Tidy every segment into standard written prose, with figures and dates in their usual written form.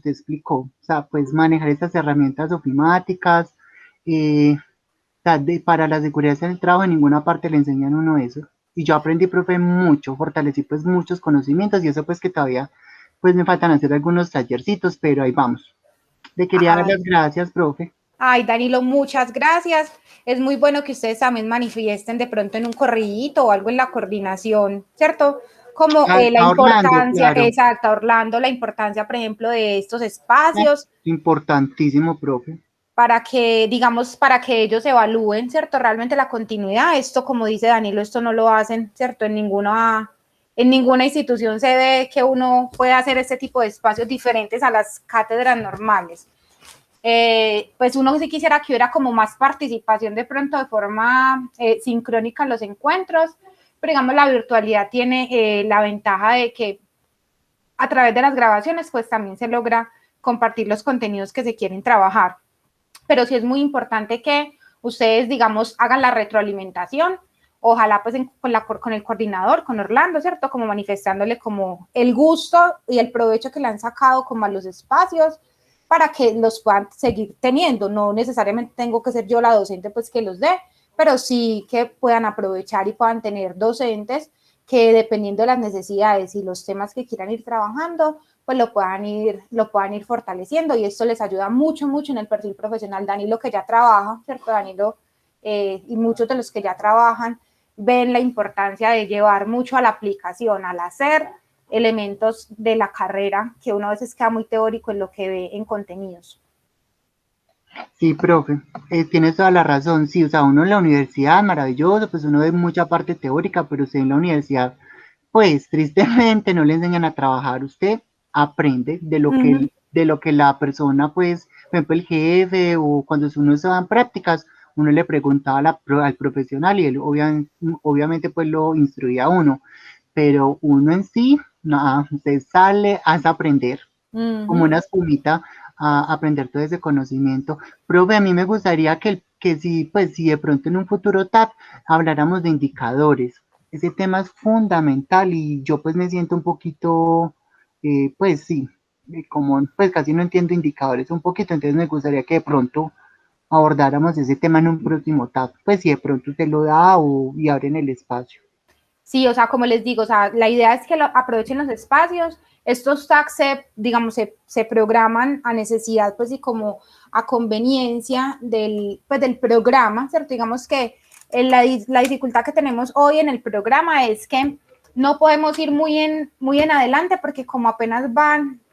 usted explicó, o sea, pues manejar estas herramientas ofimáticas, o sea, para la seguridad en el trabajo en ninguna parte le enseñan uno eso. Y yo aprendí, profe, mucho, fortalecí pues muchos conocimientos y eso pues que todavía pues me faltan hacer algunos tallercitos, pero ahí vamos. Le quería dar las Ay, gracias, profe. ay, Danilo, muchas gracias. Es muy bueno que ustedes también manifiesten de pronto en un corridito o algo en la coordinación, ¿cierto? Como la A Orlando, importancia, claro. exacta, Orlando, la importancia, por ejemplo, de estos espacios Importantísimo, profe. para que, digamos, para que ellos evalúen, ¿cierto? Realmente la continuidad, esto, como dice Danilo, esto no lo hacen, ¿cierto? En ninguna institución se ve que uno pueda hacer este tipo de espacios diferentes a las cátedras normales. Pues uno sí quisiera que hubiera como más participación de pronto de forma sincrónica en los encuentros, pero digamos la virtualidad tiene la ventaja de que a través de las grabaciones pues también se logra compartir los contenidos que se quieren trabajar. Pero sí es muy importante que ustedes, digamos, hagan la retroalimentación, ojalá pues con el coordinador, con Orlando, ¿cierto? Como manifestándole como el gusto y el provecho que le han sacado como a los espacios para que los puedan seguir teniendo. No necesariamente tengo que ser yo la docente pues que los dé, pero sí que puedan aprovechar y puedan tener docentes que dependiendo de las necesidades y los temas que quieran ir trabajando, pues lo puedan ir fortaleciendo y esto les ayuda mucho, mucho en el perfil profesional. Danilo que ya trabaja, ¿cierto? Danilo y muchos de los que ya trabajan ven la importancia de llevar mucho a la aplicación, al hacer elementos de la carrera, que uno a veces queda muy teórico en lo que ve en contenidos. Sí, profe, tienes toda la razón. Sí, o sea, uno en la universidad, maravilloso, pues uno ve mucha parte teórica, pero usted en la universidad, pues tristemente no le enseñan a trabajar. Usted aprende Uh -huh. de lo que la persona, pues, por ejemplo, el jefe o cuando uno se va en prácticas, uno le preguntaba al profesional y él obviamente pues lo instruía a uno, pero uno en sí, nada, usted sale a aprender Uh como -huh. una espumita a aprender todo ese conocimiento. Profe, a mí me gustaría que si, pues, si de pronto en un futuro TAP habláramos de indicadores. Ese tema es fundamental y yo pues me siento un poquito, pues sí, como pues casi no entiendo indicadores un poquito, entonces me gustaría que de pronto abordáramos ese tema en un próximo TAP, pues si de pronto usted lo da y abren el espacio. Sí, o sea, como les digo, o sea, la idea es que aprovechen los espacios. Estos tags digamos, se programan a necesidad, pues, y como a conveniencia pues, del programa, ¿cierto? Digamos que la dificultad que tenemos hoy en el programa es que no podemos ir muy en adelante porque como apenas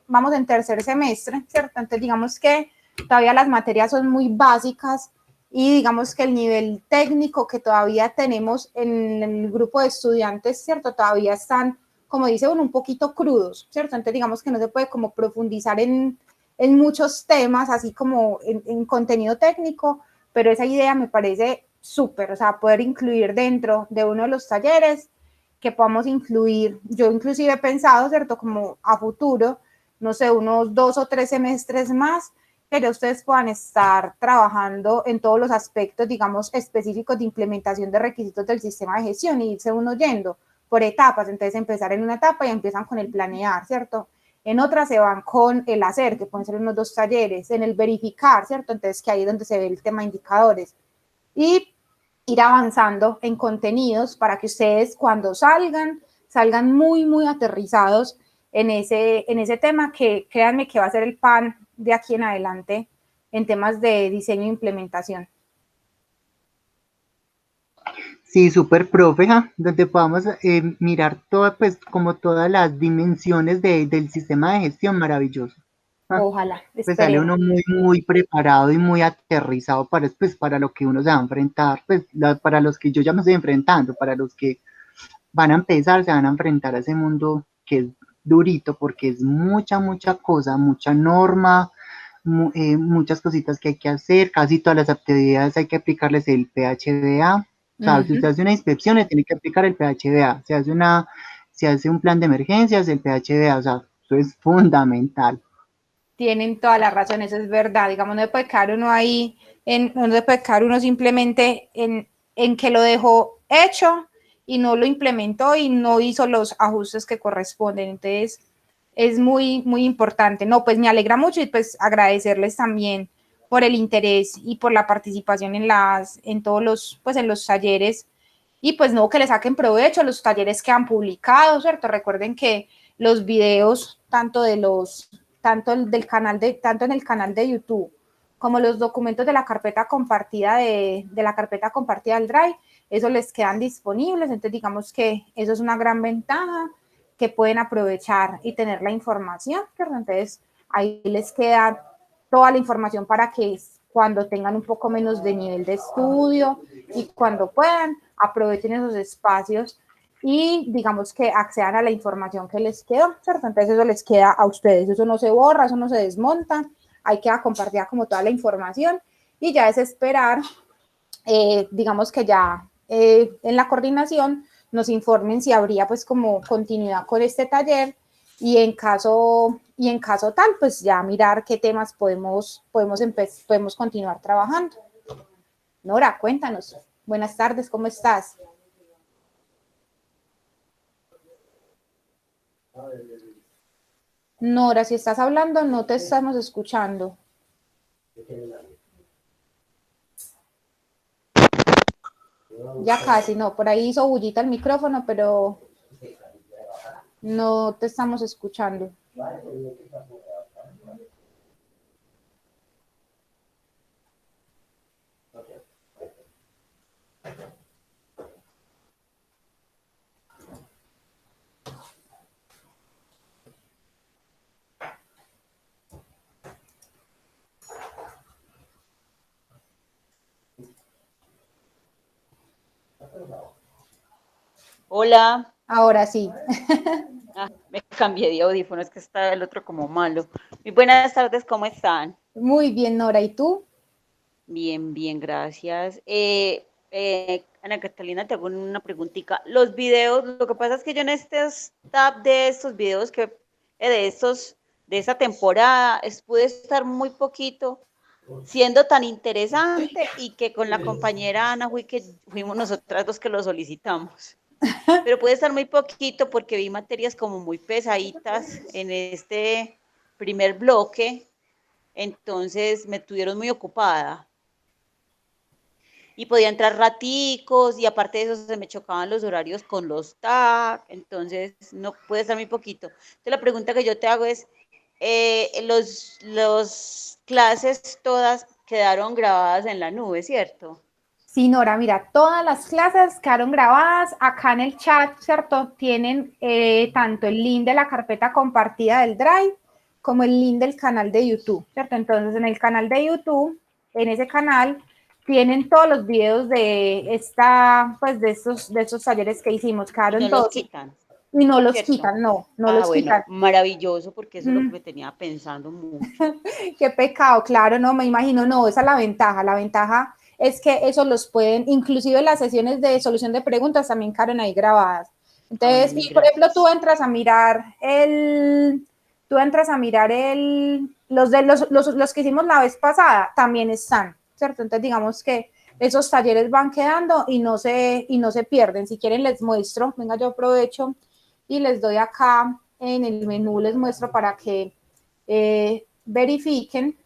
vamos en tercer semestre, ¿cierto? Entonces, digamos que todavía las materias son muy básicas y digamos que el nivel técnico que todavía tenemos en el grupo de estudiantes, ¿cierto? Todavía están, como dice uno, un poquito crudos, ¿cierto? Entonces digamos que no se puede como profundizar en muchos temas, así como en contenido técnico, pero esa idea me parece súper, o sea, poder incluir dentro de uno de los talleres que podamos incluir, yo inclusive he pensado, ¿cierto? Como a futuro, no sé, unos 2 o 3 semestres más, que ya ustedes puedan estar trabajando en todos los aspectos, digamos, específicos de implementación de requisitos del sistema de gestión y irse uno yendo por etapas. Entonces, empezar en una etapa y empiezan con el planear, ¿cierto? En otra se van con el hacer, que pueden ser unos 2 talleres, en el verificar, ¿cierto? Entonces, que ahí es donde se ve el tema de indicadores. Y ir avanzando en contenidos para que ustedes cuando salgan muy, muy aterrizados en ese tema que créanme que va a ser el pan de aquí en adelante en temas de diseño e implementación. Sí, súper profe, donde podamos mirar todo, pues como todas las dimensiones del sistema de gestión, maravilloso. Ah, Ojalá, pues sale esperemos. uno muy, muy preparado y muy aterrizado pues, para lo que uno se va a enfrentar, pues para los que yo ya me estoy enfrentando, para los que van a empezar, se van a enfrentar a ese mundo que es durito porque es mucha, mucha cosa, mucha norma, muchas cositas que hay que hacer, casi todas las actividades hay que aplicarles el PHDA. O sea, si usted hace una inspección, le tiene que aplicar el PHDA. Se hace un plan de emergencias, el PHDA. O sea, eso es fundamental. Tienen toda la razón, eso es verdad. Digamos, no se puede quedar uno ahí, no se puede quedar uno simplemente en que lo dejó hecho y no lo implementó y no hizo los ajustes que corresponden. Entonces, es muy, muy importante. No, pues me alegra mucho y pues agradecerles también por el interés y por la participación en todos los, pues en los talleres, y pues no, que le saquen provecho los talleres que han publicado, ¿cierto? Recuerden que los videos, tanto tanto en el canal de YouTube, como los documentos de la carpeta compartida de la carpeta compartida del Drive, eso les quedan disponibles. Entonces digamos que eso es una gran ventaja, que pueden aprovechar y tener la información, ¿cierto? Entonces ahí les queda toda la información para que cuando tengan un poco menos de nivel de estudio y cuando puedan, aprovechen esos espacios y digamos que accedan a la información que les quedó, ¿cierto? Entonces eso les queda a ustedes, eso no se borra, eso no se desmonta, hay que compartir como toda la información y ya es esperar, digamos que ya en la coordinación nos informen si habría pues como continuidad con este taller y en caso tal, pues ya mirar qué temas podemos continuar trabajando. Nora, cuéntanos. Buenas tardes, ¿cómo estás? Nora, si estás hablando, no te estamos escuchando. Ya casi, no, por ahí hizo bullita el micrófono, pero no te estamos escuchando. Hola. Ahora sí. Me cambié de audífono, es que está el otro como malo. Muy buenas tardes, ¿cómo están? Muy bien, Nora, ¿y tú? Bien, bien, gracias. Ana Catalina, te hago una preguntita. Los videos, lo que pasa es que yo en este tab de estos videos de esta temporada, pude estar muy poquito, siendo tan interesante y que con la compañera Ana que fuimos nosotras dos que lo solicitamos. Pero puede estar muy poquito porque vi materias como muy pesaditas en este primer bloque, entonces me tuvieron muy ocupada. Y podía entrar raticos y aparte de eso se me chocaban los horarios con los TAC, entonces no puede estar muy poquito. Entonces la pregunta que yo te hago es, los clases todas quedaron grabadas en la nube, ¿cierto? Sí, Nora, mira, todas las clases quedaron grabadas acá en el chat, ¿cierto? Tienen tanto el link de la carpeta compartida del Drive como el link del canal de YouTube, ¿cierto? Entonces, en el canal de YouTube, en ese canal, tienen todos los videos de pues de estos talleres que hicimos, Y quedaron no los todos. quitan, Y no los ¿cierto? quitan, no los Bueno, quitan. maravilloso, porque eso es lo que me tenía pensando mucho. Qué pecado, claro, no, me imagino, no, esa es la ventaja es que eso los pueden, inclusive las sesiones de solución de preguntas también quedaron ahí grabadas. Bueno, Entonces, mil y por ejemplo, gracias. tú entras a mirar los que hicimos la vez pasada, también están, ¿cierto? Entonces, digamos que esos talleres van quedando y no se pierden. Si quieren les muestro, venga, yo aprovecho y les doy acá en el menú, les muestro para que verifiquen.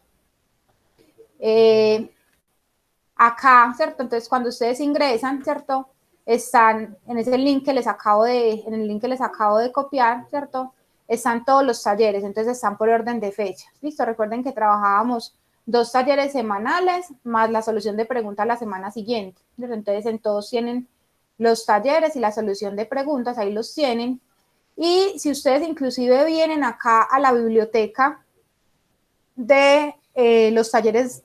Acá, ¿cierto? Entonces, cuando ustedes ingresan, ¿cierto? Están en ese link que les acabo en el link que les acabo de copiar, ¿cierto? Están todos los talleres, entonces están por orden de fecha. ¿Listo? Recuerden que trabajábamos 2 talleres semanales más la solución de preguntas la semana siguiente. Entonces, en todos tienen los talleres y la solución de preguntas, ahí los tienen. Y si ustedes inclusive vienen acá a la biblioteca de los talleres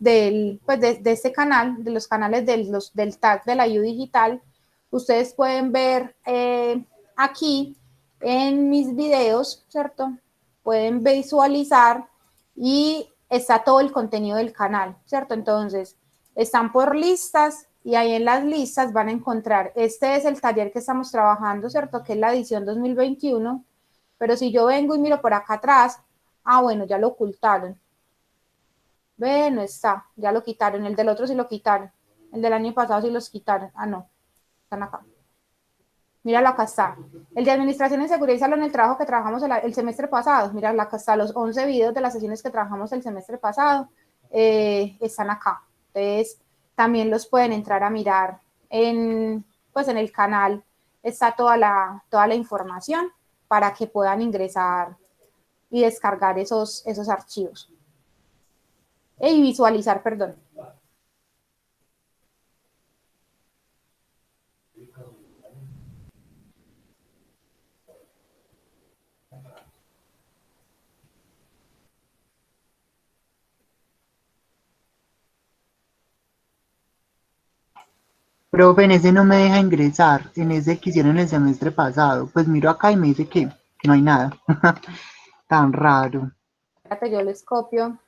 pues de este canal, de los canales del tag de la U Digital, ustedes pueden ver aquí en mis videos, ¿cierto? Pueden visualizar y está todo el contenido del canal, ¿cierto? Entonces, están por listas y ahí en las listas van a encontrar, este es el taller que estamos trabajando, ¿cierto? Que es la edición 2021, pero si yo vengo y miro por acá atrás, bueno, ya lo ocultaron. Ve, no está, ya lo quitaron. El del otro sí lo quitaron. El del año pasado sí los quitaron. No, están acá. Míralo, acá está. El de Administración en Seguridad y Salud en el trabajo que trabajamos el semestre pasado. Míralo, acá está. Los 11 videos de las sesiones que trabajamos el semestre pasado están acá. Entonces, también los pueden entrar a mirar pues en el canal. Está toda la información para que puedan ingresar y descargar esos archivos. Y visualizar, perdón. Profe, en ese no me deja ingresar, en ese que hicieron el semestre pasado. Pues miro acá y me dice que no hay nada. Tan raro. Espérate, yo les copio.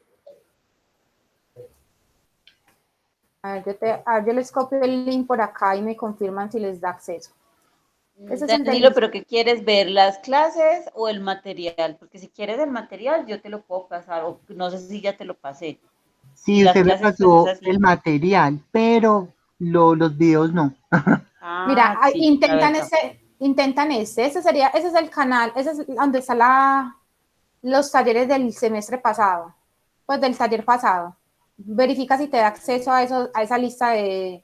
A ver, yo les copio el link por acá y me confirman si les da acceso. Ese es el Danilo, pero ¿qué quieres ver? ¿Las clases o el material? Porque si quieres el material, yo te lo puedo pasar, o no sé si ya te lo pasé. Y Sí, las usted me clases, pues es pasó así. el material, pero los videos no. Mira, Ah, sí, la verdad. ese es el canal, ese es donde están los talleres del semestre pasado, pues del taller pasado. Verifica si te da acceso a esa lista de...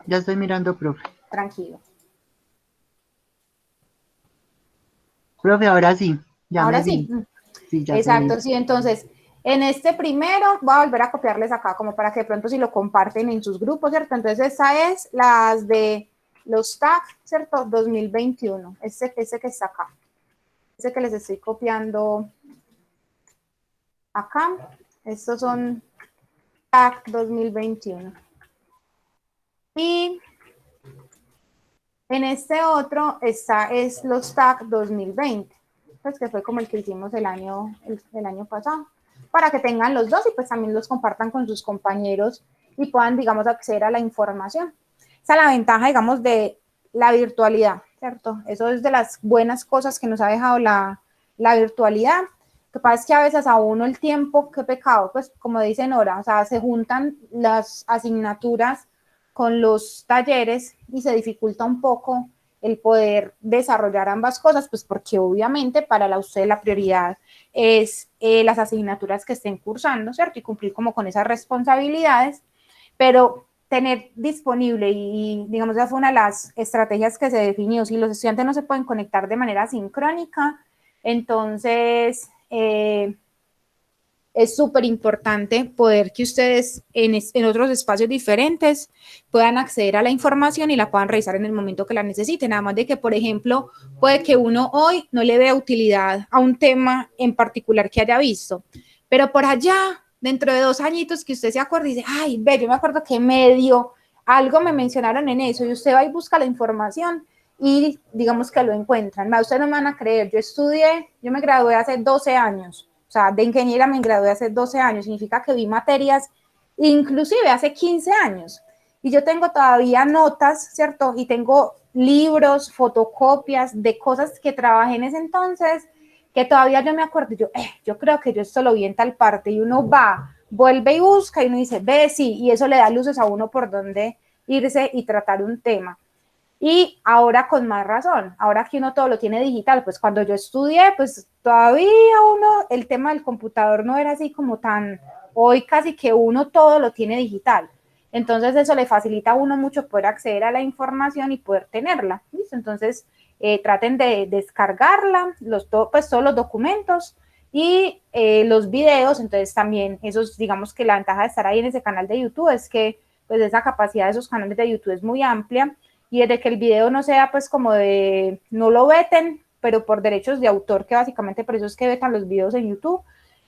Ya estoy mirando, profe. Tranquilo. Profe, ahora sí, ya me Ahora sí. vi. Sí, ya se ve. Exacto, sí. Entonces, en este primero voy a volver a copiarles acá, como para que de pronto si lo comparten en sus grupos, ¿cierto? Entonces, esa es las de los tags, ¿cierto? 2021, ese que está acá. Ese que les estoy copiando acá. Estos son TAC 2021. Y en este otro es los TAC 2020, pues que fue como el que hicimos el año pasado, para que tengan los dos y pues también los compartan con sus compañeros y puedan, digamos, acceder a la información. Esa es la ventaja, digamos, de la virtualidad, ¿cierto? Eso es de las buenas cosas que nos ha dejado la virtualidad. Lo que pasa es que a veces a uno el tiempo, qué pecado, pues como dice Nora, o sea, se juntan las asignaturas con los talleres y se dificulta un poco el poder desarrollar ambas cosas, pues porque obviamente para usted la prioridad es las asignaturas que estén cursando, ¿cierto? Y cumplir como con esas responsabilidades, pero tener disponible y digamos, esa fue una de las estrategias que se definió, si los estudiantes no se pueden conectar de manera sincrónica, entonces es súper importante poder que ustedes en otros espacios diferentes puedan acceder a la información y la puedan revisar en el momento que la necesiten. Nada más de que, por ejemplo, puede que uno hoy no le vea utilidad a un tema en particular que haya visto, pero por allá, dentro de 2 añitos, que usted se acuerde y dice, ay, ve, yo me acuerdo que medio algo me mencionaron en eso, y usted va y busca la información y digamos que lo encuentran. Ustedes no me van a creer, yo me gradué hace 12 años. O sea, de ingeniera me gradué hace 12 años, significa que vi materias inclusive hace 15 años. Y yo tengo todavía notas, ¿cierto? Y tengo libros, fotocopias de cosas que trabajé en ese entonces, que todavía yo me acuerdo, yo creo que yo esto lo vi en tal parte, y uno va, vuelve y busca, y uno dice, ve, sí, y eso le da luces a uno por dónde irse y tratar un tema. Y ahora con más razón, ahora que uno todo lo tiene digital, pues cuando yo estudié, pues todavía el tema del computador no era así como tan, hoy casi que uno todo lo tiene digital. Entonces eso le facilita a uno mucho poder acceder a la información y poder tenerla. ¿Listo? Entonces traten de descargarla, pues todos los documentos y los videos. Entonces también esos, digamos que la ventaja de estar ahí en ese canal de YouTube es que pues esa capacidad de esos canales de YouTube es muy amplia, y desde que el video no sea pues como de, no lo veten, pero por derechos de autor, que básicamente por eso es que vetan los videos en YouTube,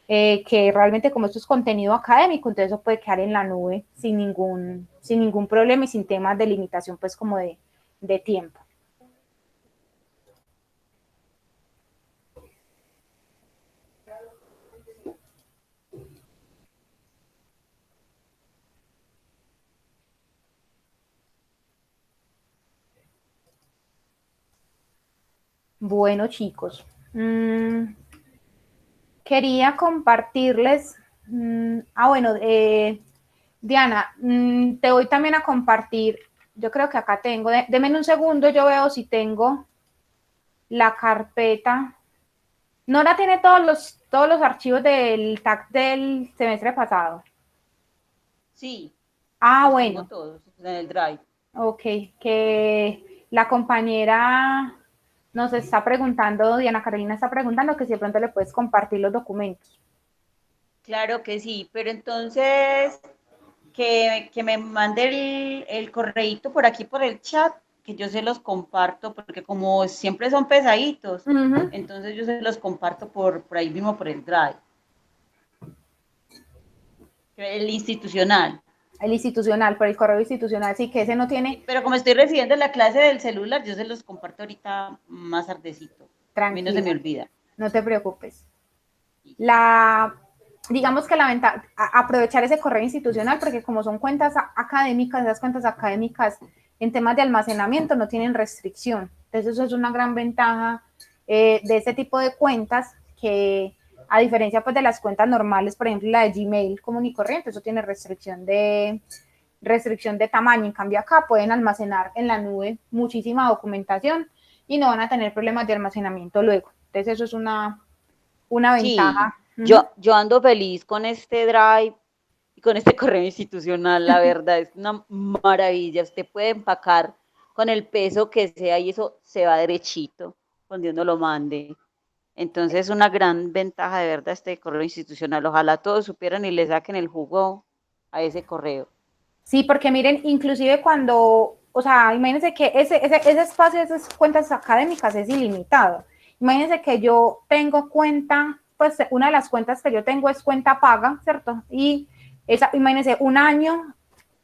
que realmente como esto es contenido académico, entonces eso puede quedar en la nube sin ningún problema y sin temas de limitación pues como de tiempo. Bueno, chicos, quería compartirles, bueno, Diana, te voy también a compartir yo creo que acá tengo, deme un segundo, yo veo si tengo la carpeta. Nora tiene todos los archivos del TAC del semestre pasado. Sí, Ah, los tengo bueno, todos en el Drive. ok, que la compañera nos está preguntando, Diana Carolina está preguntando que si de pronto le puedes compartir los documentos. Claro que sí, pero entonces que me mande el correíto por aquí por el chat, que yo se los comparto, porque como siempre son pesaditos, entonces yo se los comparto por ahí mismo por el Drive. El institucional. El institucional, por el correo institucional, sí, que ese no tiene. Pero como estoy recibiendo la clase del celular, yo se los comparto ahorita más tardecito. A mí no se me Tranquila, olvida. no te preocupes. Digamos que la ventaja, aprovechar ese correo institucional, porque como son cuentas académicas, esas cuentas académicas en temas de almacenamiento no tienen restricción. Entonces eso es una gran ventaja de este tipo de cuentas que, a diferencia pues de las cuentas normales, por ejemplo la de Gmail común y corriente, eso tiene restricción de tamaño. En cambio acá pueden almacenar en la nube muchísima documentación y no van a tener problemas de almacenamiento luego. Entonces eso es una Sí, ventaja. yo ando feliz con este Drive y con este correo institucional, la verdad, es una maravilla. Usted puede empacar con el peso que sea y eso se va derechito cuando uno lo mande. Entonces es una gran ventaja de verdad este correo institucional. Ojalá todos supieran y le saquen el jugo a ese correo. Sí, porque miren, inclusive cuando, o sea, imagínense que ese espacio de esas cuentas académicas es ilimitado. Imagínense que yo tengo cuenta, pues una de las cuentas que yo tengo es cuenta paga, ¿cierto? Y esa, imagínense, un año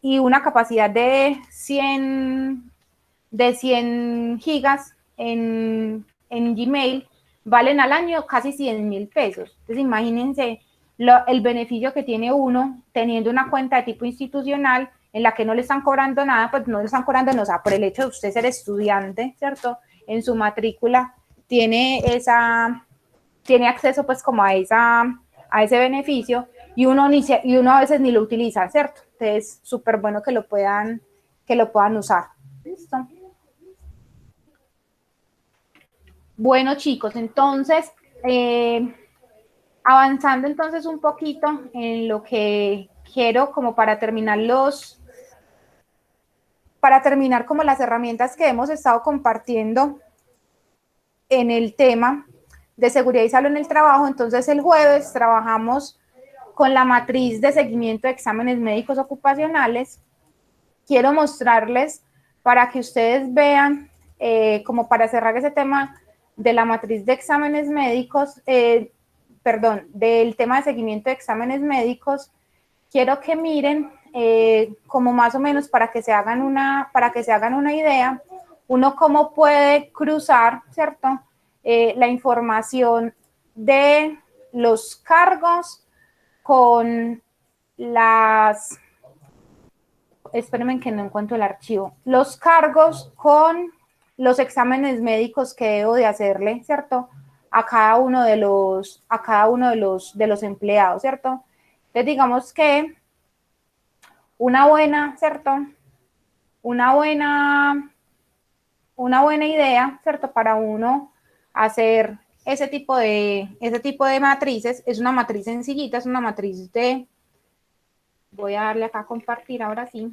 y una capacidad de 100 gigas en Gmail valen al año casi 100.000 pesos. Entonces imagínense el beneficio que tiene uno teniendo una cuenta de tipo institucional en la que no le están cobrando nada, pues no le están cobrando, no, o sea, por el hecho de usted ser estudiante, ¿cierto? En su matrícula tiene acceso pues como a ese beneficio y uno a veces ni lo utiliza, ¿cierto? Entonces, súper bueno que lo puedan usar. ¿Listo? Bueno, chicos, entonces, avanzando entonces un poquito en lo que quiero como para terminar como las herramientas que hemos estado compartiendo en el tema de seguridad y salud en el trabajo. Entonces el jueves trabajamos con la matriz de seguimiento de exámenes médicos ocupacionales. Quiero mostrarles para que ustedes vean, como para cerrar ese tema de la matriz de exámenes médicos, del tema de seguimiento de exámenes médicos, quiero que miren como más o menos para que se hagan una idea, uno cómo puede cruzar, ¿cierto? La información de los cargos con espérenme que no encuentro el archivo, los cargos con los exámenes médicos que debo de hacerle, ¿cierto? A cada uno de los empleados, ¿cierto? Entonces digamos que una buena, ¿cierto? Una buena idea, ¿cierto? Para uno hacer ese tipo de matrices, es una matriz sencillita, es una matriz voy a darle acá a compartir ahora sí.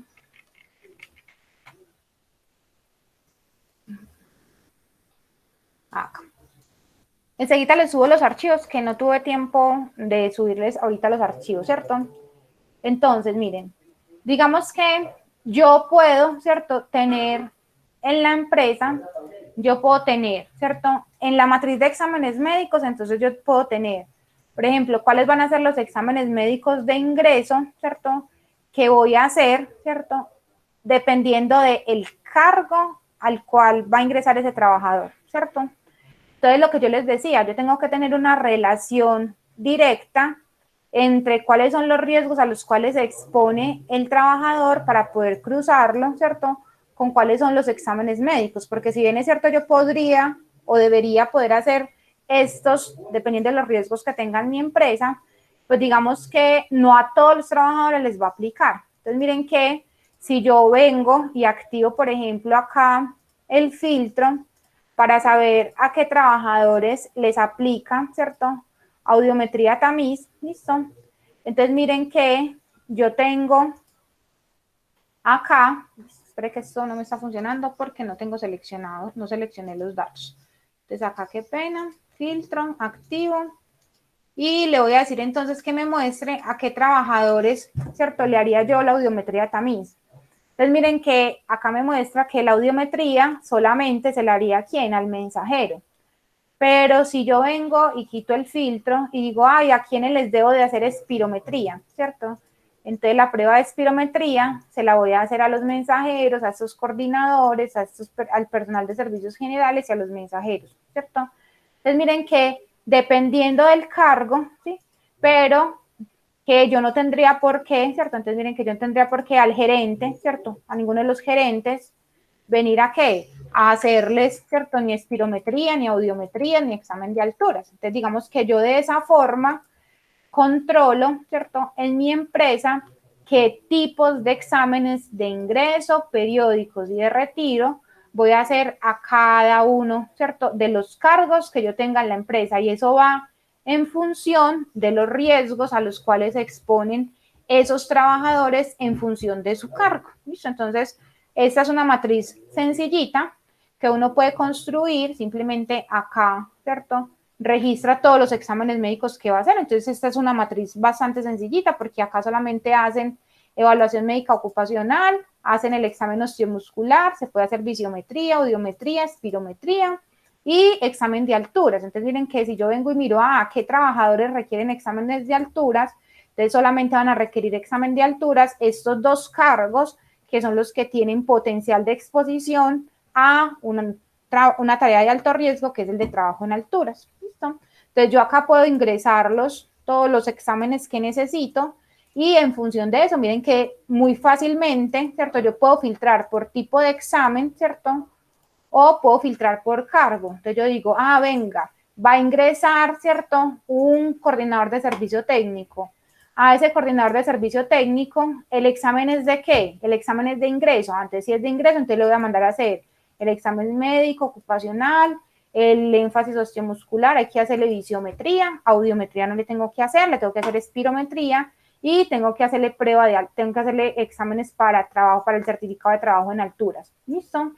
Acá. Enseguida les subo los archivos, que no tuve tiempo de subirles ahorita los archivos, ¿cierto? Entonces, miren, digamos que yo puedo, ¿cierto? Tener en la empresa, ¿cierto? En la matriz de exámenes médicos, entonces yo puedo tener, por ejemplo, cuáles van a ser los exámenes médicos de ingreso, ¿cierto? Que voy a hacer, ¿cierto? Dependiendo del cargo al cual va a ingresar ese trabajador, ¿cierto? Entonces, lo que yo les decía, yo tengo que tener una relación directa entre cuáles son los riesgos a los cuales se expone el trabajador para poder cruzarlo, ¿cierto? Con cuáles son los exámenes médicos, porque si bien es cierto, yo podría o debería poder hacer estos, dependiendo de los riesgos que tenga mi empresa, pues digamos que no a todos los trabajadores les va a aplicar. Entonces, miren que si yo vengo y activo, por ejemplo, acá el filtro para saber a qué trabajadores les aplica, ¿cierto? Audiometría tamiz, ¿listo? Entonces miren que yo tengo acá, espere que esto no me está funcionando porque no tengo seleccionado, no seleccioné los datos. Entonces acá qué pena, filtro, activo, y le voy a decir entonces que me muestre a qué trabajadores, ¿cierto? Le haría yo la audiometría tamiz. Entonces miren que acá me muestra que la audiometría solamente se la haría a quién, al mensajero. Pero si yo vengo y quito el filtro y digo, ay, ¿a quiénes les debo de hacer espirometría? ¿Cierto? Entonces la prueba de espirometría se la voy a hacer a los mensajeros, a estos coordinadores, al personal de servicios generales y a los mensajeros, ¿cierto? Entonces miren que dependiendo del cargo, ¿sí? Pero que yo no tendría por qué, ¿cierto? Entonces miren que yo no tendría por qué al gerente, ¿cierto? A ninguno de los gerentes venir a qué? A hacerles, ¿cierto? Ni espirometría, ni audiometría, ni examen de alturas. Entonces digamos que yo de esa forma controlo, ¿cierto? En mi empresa qué tipos de exámenes de ingreso, periódicos y de retiro voy a hacer a cada uno, ¿cierto? De los cargos que yo tenga en la empresa, y eso va en función de los riesgos a los cuales se exponen esos trabajadores en función de su cargo. ¿Listo? Entonces, esta es una matriz sencillita que uno puede construir simplemente acá, ¿cierto? Registra todos los exámenes médicos que va a hacer. Entonces, esta es una matriz bastante sencillita porque acá solamente hacen evaluación médica ocupacional, hacen el examen osteomuscular, se puede hacer visiometría, audiometría, espirometría y examen de alturas. Entonces, miren que si yo vengo y miro a qué trabajadores requieren exámenes de alturas, entonces solamente van a requerir examen de alturas estos dos cargos que son los que tienen potencial de exposición a una tarea de alto riesgo, que es el de trabajo en alturas. ¿Listo? Entonces yo acá puedo ingresarlos, todos los exámenes que necesito, y en función de eso, miren que muy fácilmente, ¿cierto? Yo puedo filtrar por tipo de examen, ¿cierto? O puedo filtrar por cargo. Entonces yo digo, venga, va a ingresar, ¿cierto? Un coordinador de servicio técnico. A ese coordinador de servicio técnico, ¿el examen es de qué? El examen es de ingreso. Antes, si es de ingreso, entonces le voy a mandar a hacer el examen médico, ocupacional, el énfasis osteomuscular, hay que hacerle visiometría, audiometría no le tengo que hacer espirometría, y tengo que hacerle tengo que hacerle exámenes para trabajo, para el certificado de trabajo en alturas. ¿Listo?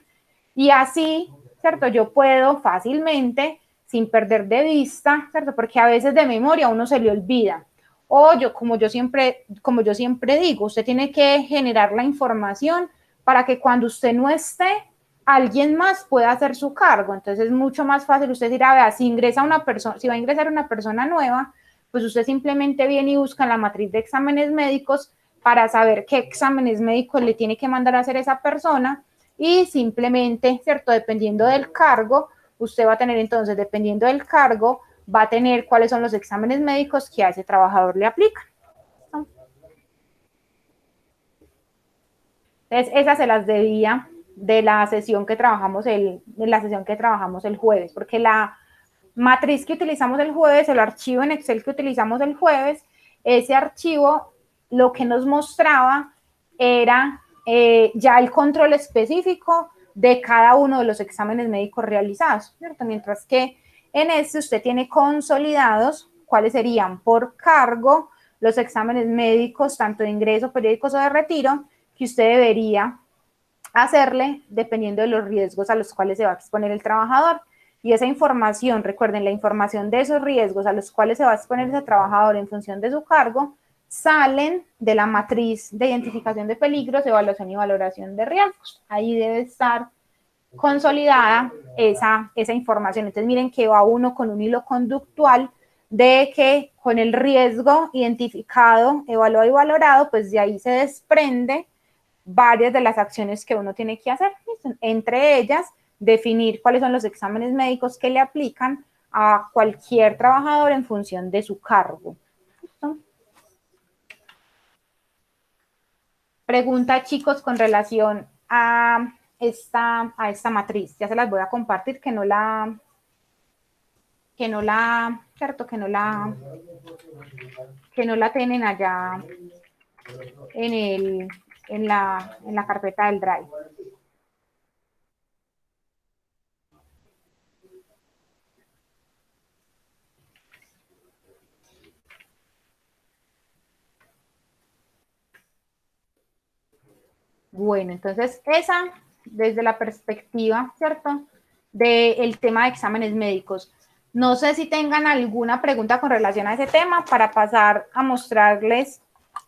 Y así, ¿cierto? Yo puedo fácilmente, sin perder de vista, ¿cierto? Porque a veces de memoria a uno se le olvida. O como yo siempre digo, usted tiene que generar la información para que cuando usted no esté, alguien más pueda hacer su cargo. Entonces es mucho más fácil usted decir, a ver, si va a ingresar una persona nueva, pues usted simplemente viene y busca la matriz de exámenes médicos para saber qué exámenes médicos le tiene que mandar a hacer esa persona, y simplemente, ¿cierto? Dependiendo del cargo, usted va a tener entonces, dependiendo del cargo, va a tener cuáles son los exámenes médicos que a ese trabajador le aplican. Entonces, esas se las debía de la sesión que trabajamos el jueves, porque la matriz que utilizamos el jueves, el archivo en Excel que utilizamos el jueves, ese archivo lo que nos mostraba era ya el control específico de cada uno de los exámenes médicos realizados, ¿cierto? Mientras que en este usted tiene consolidados cuáles serían por cargo los exámenes médicos, tanto de ingreso, periódicos o de retiro, que usted debería hacerle dependiendo de los riesgos a los cuales se va a exponer el trabajador. Y esa información, recuerden, la información de esos riesgos a los cuales se va a exponer ese trabajador en función de su cargo, salen de la matriz de identificación de peligros, evaluación y valoración de riesgos. Ahí debe estar consolidada esa información. Entonces miren que va uno con un hilo conductual de que con el riesgo identificado, evaluado y valorado, pues de ahí se desprende varias de las acciones que uno tiene que hacer. Entre ellas, definir cuáles son los exámenes médicos que le aplican a cualquier trabajador en función de su cargo. ¿Listo? Pregunta, chicos, con relación a esta matriz. Ya se las voy a compartir, ¿cierto? Que no la tienen allá en el en la carpeta del Drive. Bueno, entonces esa desde la perspectiva, ¿cierto?, del tema de exámenes médicos. No sé si tengan alguna pregunta con relación a ese tema para pasar a mostrarles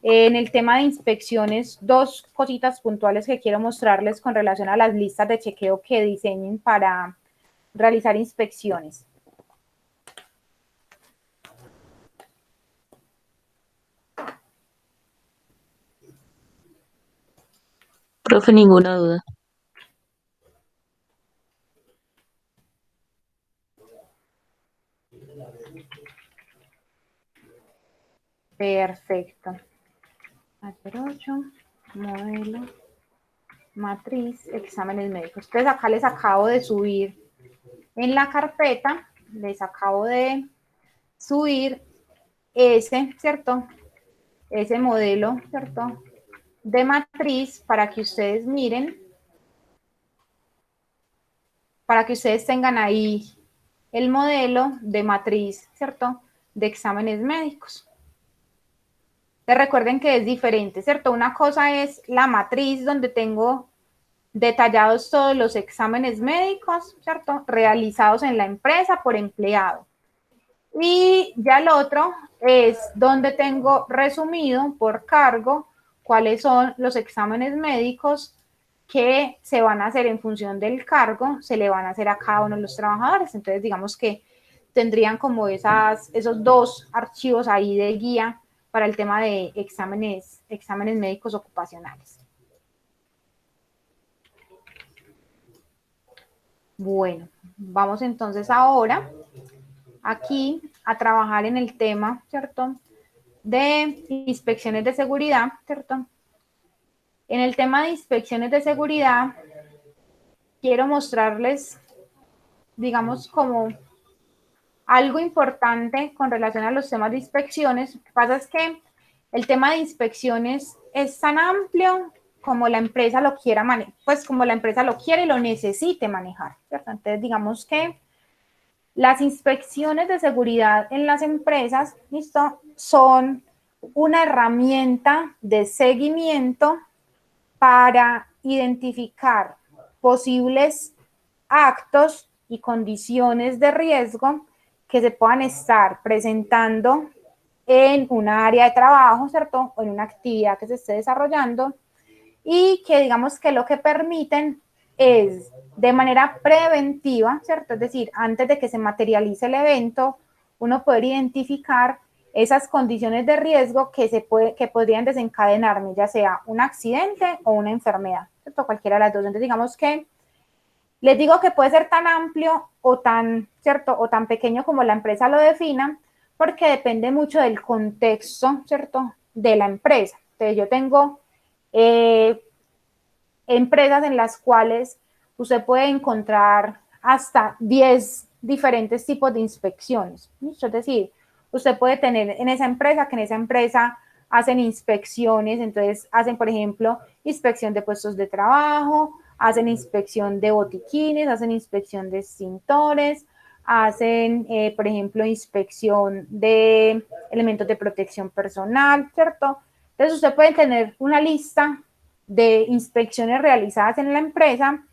en el tema de inspecciones dos cositas puntuales que quiero mostrarles con relación a las listas de chequeo que diseñen para realizar inspecciones. Profe, ninguna duda. Perfecto. 8, modelo, matriz, exámenes médicos. Entonces acá les acabo de subir en la carpeta, les acabo de subir ese, ¿cierto? Ese modelo, ¿cierto?, de matriz para que ustedes miren, para que ustedes tengan ahí el modelo de matriz, ¿cierto?, de exámenes médicos. Recuerden que es diferente, ¿cierto? Una cosa es la matriz donde tengo detallados todos los exámenes médicos, ¿cierto?, realizados en la empresa por empleado. Y ya el otro es donde tengo resumido por cargo cuáles son los exámenes médicos que se van a hacer en función del cargo, se le van a hacer a cada uno de los trabajadores. Entonces, digamos que tendrían como esos dos archivos ahí de guía para el tema de exámenes médicos ocupacionales. Bueno, vamos entonces ahora aquí a trabajar en el tema, ¿cierto?, de inspecciones de seguridad, ¿cierto? En el tema de inspecciones de seguridad, quiero mostrarles, digamos, como algo importante con relación a los temas de inspecciones. Lo que pasa es que el tema de inspecciones es tan amplio como la empresa lo quiera manejar, pues como la empresa lo quiere y lo necesite manejar, ¿cierto? Entonces, digamos que las inspecciones de seguridad en las empresas, ¿listo?, son una herramienta de seguimiento para identificar posibles actos y condiciones de riesgo que se puedan estar presentando en una área de trabajo, ¿cierto?, o en una actividad que se esté desarrollando, y que digamos que lo que permiten es de manera preventiva, ¿cierto? Es decir, antes de que se materialice el evento, uno poder identificar esas condiciones de riesgo que podrían desencadenarme, ya sea un accidente o una enfermedad, ¿cierto? Cualquiera de las dos. Entonces, digamos que les digo que puede ser tan amplio o tan, ¿cierto?, o tan pequeño como la empresa lo defina, porque depende mucho del contexto, ¿cierto?, de la empresa. Entonces, yo tengo empresas en las cuales usted puede encontrar hasta 10 diferentes tipos de inspecciones. Es decir, usted puede tener en esa empresa hacen inspecciones, entonces hacen, por ejemplo, inspección de puestos de trabajo, hacen inspección de botiquines, hacen inspección de extintores, hacen, por ejemplo, inspección de elementos de protección personal, ¿cierto? Entonces usted puede tener una lista de inspecciones realizadas en la empresa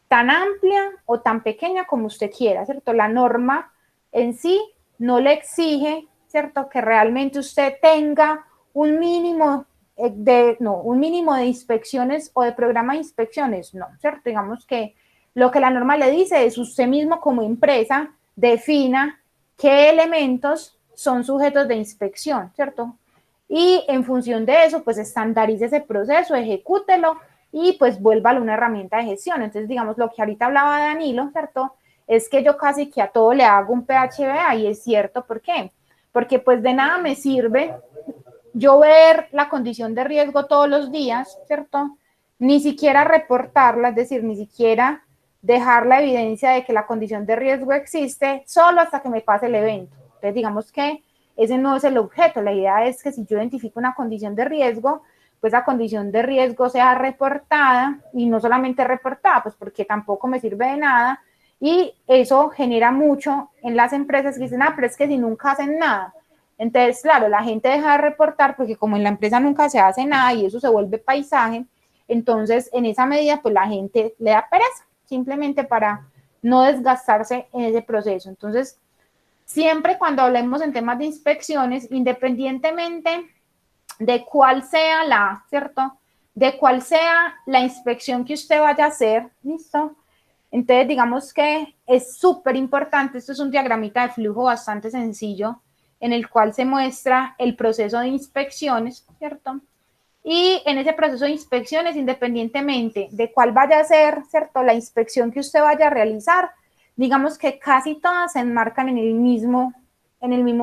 tan amplia o tan pequeña como usted quiera, ¿cierto? La norma en sí no le exige, ¿cierto?, que realmente usted tenga un mínimo un mínimo de inspecciones o de programa de inspecciones, no, ¿cierto? Digamos que lo que la norma le dice es usted mismo como empresa defina qué elementos son sujetos de inspección, ¿cierto? Y en función de eso, pues estandarice ese proceso, ejecútelo y pues vuélvalo una herramienta de gestión. Entonces, digamos, lo que ahorita hablaba Danilo, ¿cierto?, es que yo casi que a todo le hago un PHBA y es cierto, ¿por qué? Porque pues de nada me sirve yo ver la condición de riesgo todos los días, ¿cierto? Ni siquiera reportarla, es decir, ni siquiera dejar la evidencia de que la condición de riesgo existe solo hasta que me pase el evento. Entonces, digamos que ese no es el objeto. La idea es que si yo identifico una condición de riesgo, pues la condición de riesgo sea reportada, y no solamente reportada, pues porque tampoco me sirve de nada, y eso genera mucho en las empresas que dicen, pero es que si nunca hacen nada, entonces, claro, la gente deja de reportar porque como en la empresa nunca se hace nada y eso se vuelve paisaje, entonces en esa medida pues la gente le da pereza, simplemente para no desgastarse en ese proceso. Entonces, siempre cuando hablemos en temas de inspecciones, independientemente de cuál sea la, ¿cierto? De cuál sea la inspección que usted vaya a hacer, ¿listo? Entonces, digamos que es súper importante, esto es un diagramita de flujo bastante sencillo, en el cual se muestra el proceso de inspecciones, ¿cierto? Y en ese proceso de inspecciones, independientemente de cuál vaya a ser, ¿cierto? La inspección que usted vaya a realizar, digamos que casi todas se enmarcan en el mismo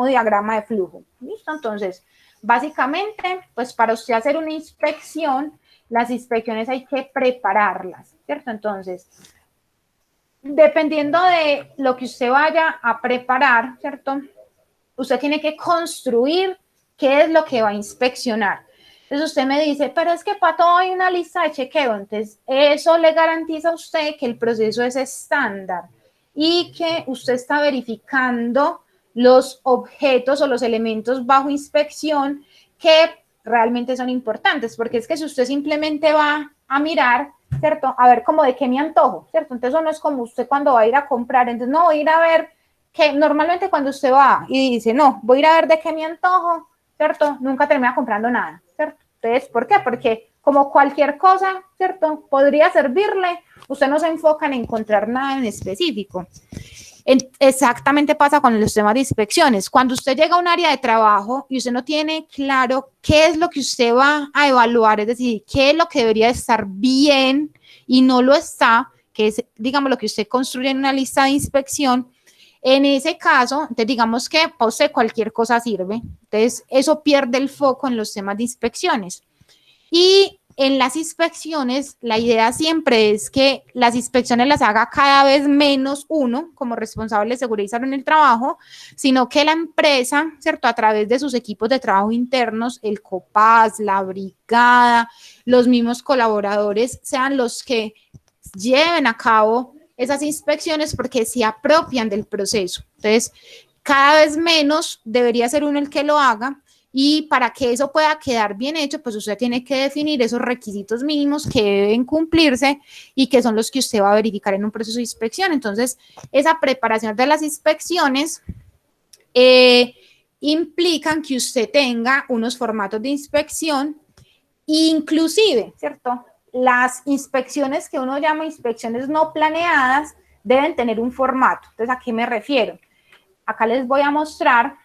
diagrama de flujo, ¿listo? Entonces, básicamente, pues para usted hacer una inspección, las inspecciones hay que prepararlas, ¿cierto? Entonces, dependiendo de lo que usted vaya a preparar, ¿cierto? Usted tiene que construir qué es lo que va a inspeccionar. Entonces usted me dice, pero es que para todo hay una lista de chequeo. Entonces eso le garantiza a usted que el proceso es estándar y que usted está verificando los objetos o los elementos bajo inspección que realmente son importantes, porque es que si usted simplemente va a mirar, ¿cierto? A ver como de qué me antojo, ¿cierto? Entonces eso no es como usted cuando va a ir a comprar, entonces no voy a ir a ver que normalmente cuando usted va y dice, no, voy a ir a ver de qué me antojo, ¿cierto? Nunca termina comprando nada, ¿cierto? Entonces, ¿por qué? Porque como cualquier cosa, ¿cierto? Podría servirle, usted no se enfoca en encontrar nada en específico. Exactamente pasa con los temas de inspecciones. Cuando usted llega a un área de trabajo y usted no tiene claro qué es lo que usted va a evaluar, es decir, qué es lo que debería estar bien y no lo está, que es, digamos, lo que usted construye en una lista de inspección, en ese caso, entonces digamos que para usted cualquier cosa sirve. Entonces, eso pierde el foco en los temas de inspecciones. Y en las inspecciones, la idea siempre es que las inspecciones las haga cada vez menos uno como responsable de seguridad y salud en el trabajo, sino que la empresa, ¿cierto? A través de sus equipos de trabajo internos, el COPAS, la brigada, los mismos colaboradores, sean los que lleven a cabo esas inspecciones porque se apropian del proceso. Entonces, cada vez menos debería ser uno el que lo haga, y para que eso pueda quedar bien hecho, pues usted tiene que definir esos requisitos mínimos que deben cumplirse y que son los que usted va a verificar en un proceso de inspección. Entonces, esa preparación de las inspecciones implican que usted tenga unos formatos de inspección, inclusive, ¿cierto? Las inspecciones que uno llama inspecciones no planeadas deben tener un formato. Entonces, ¿a qué me refiero? Acá les voy a mostrar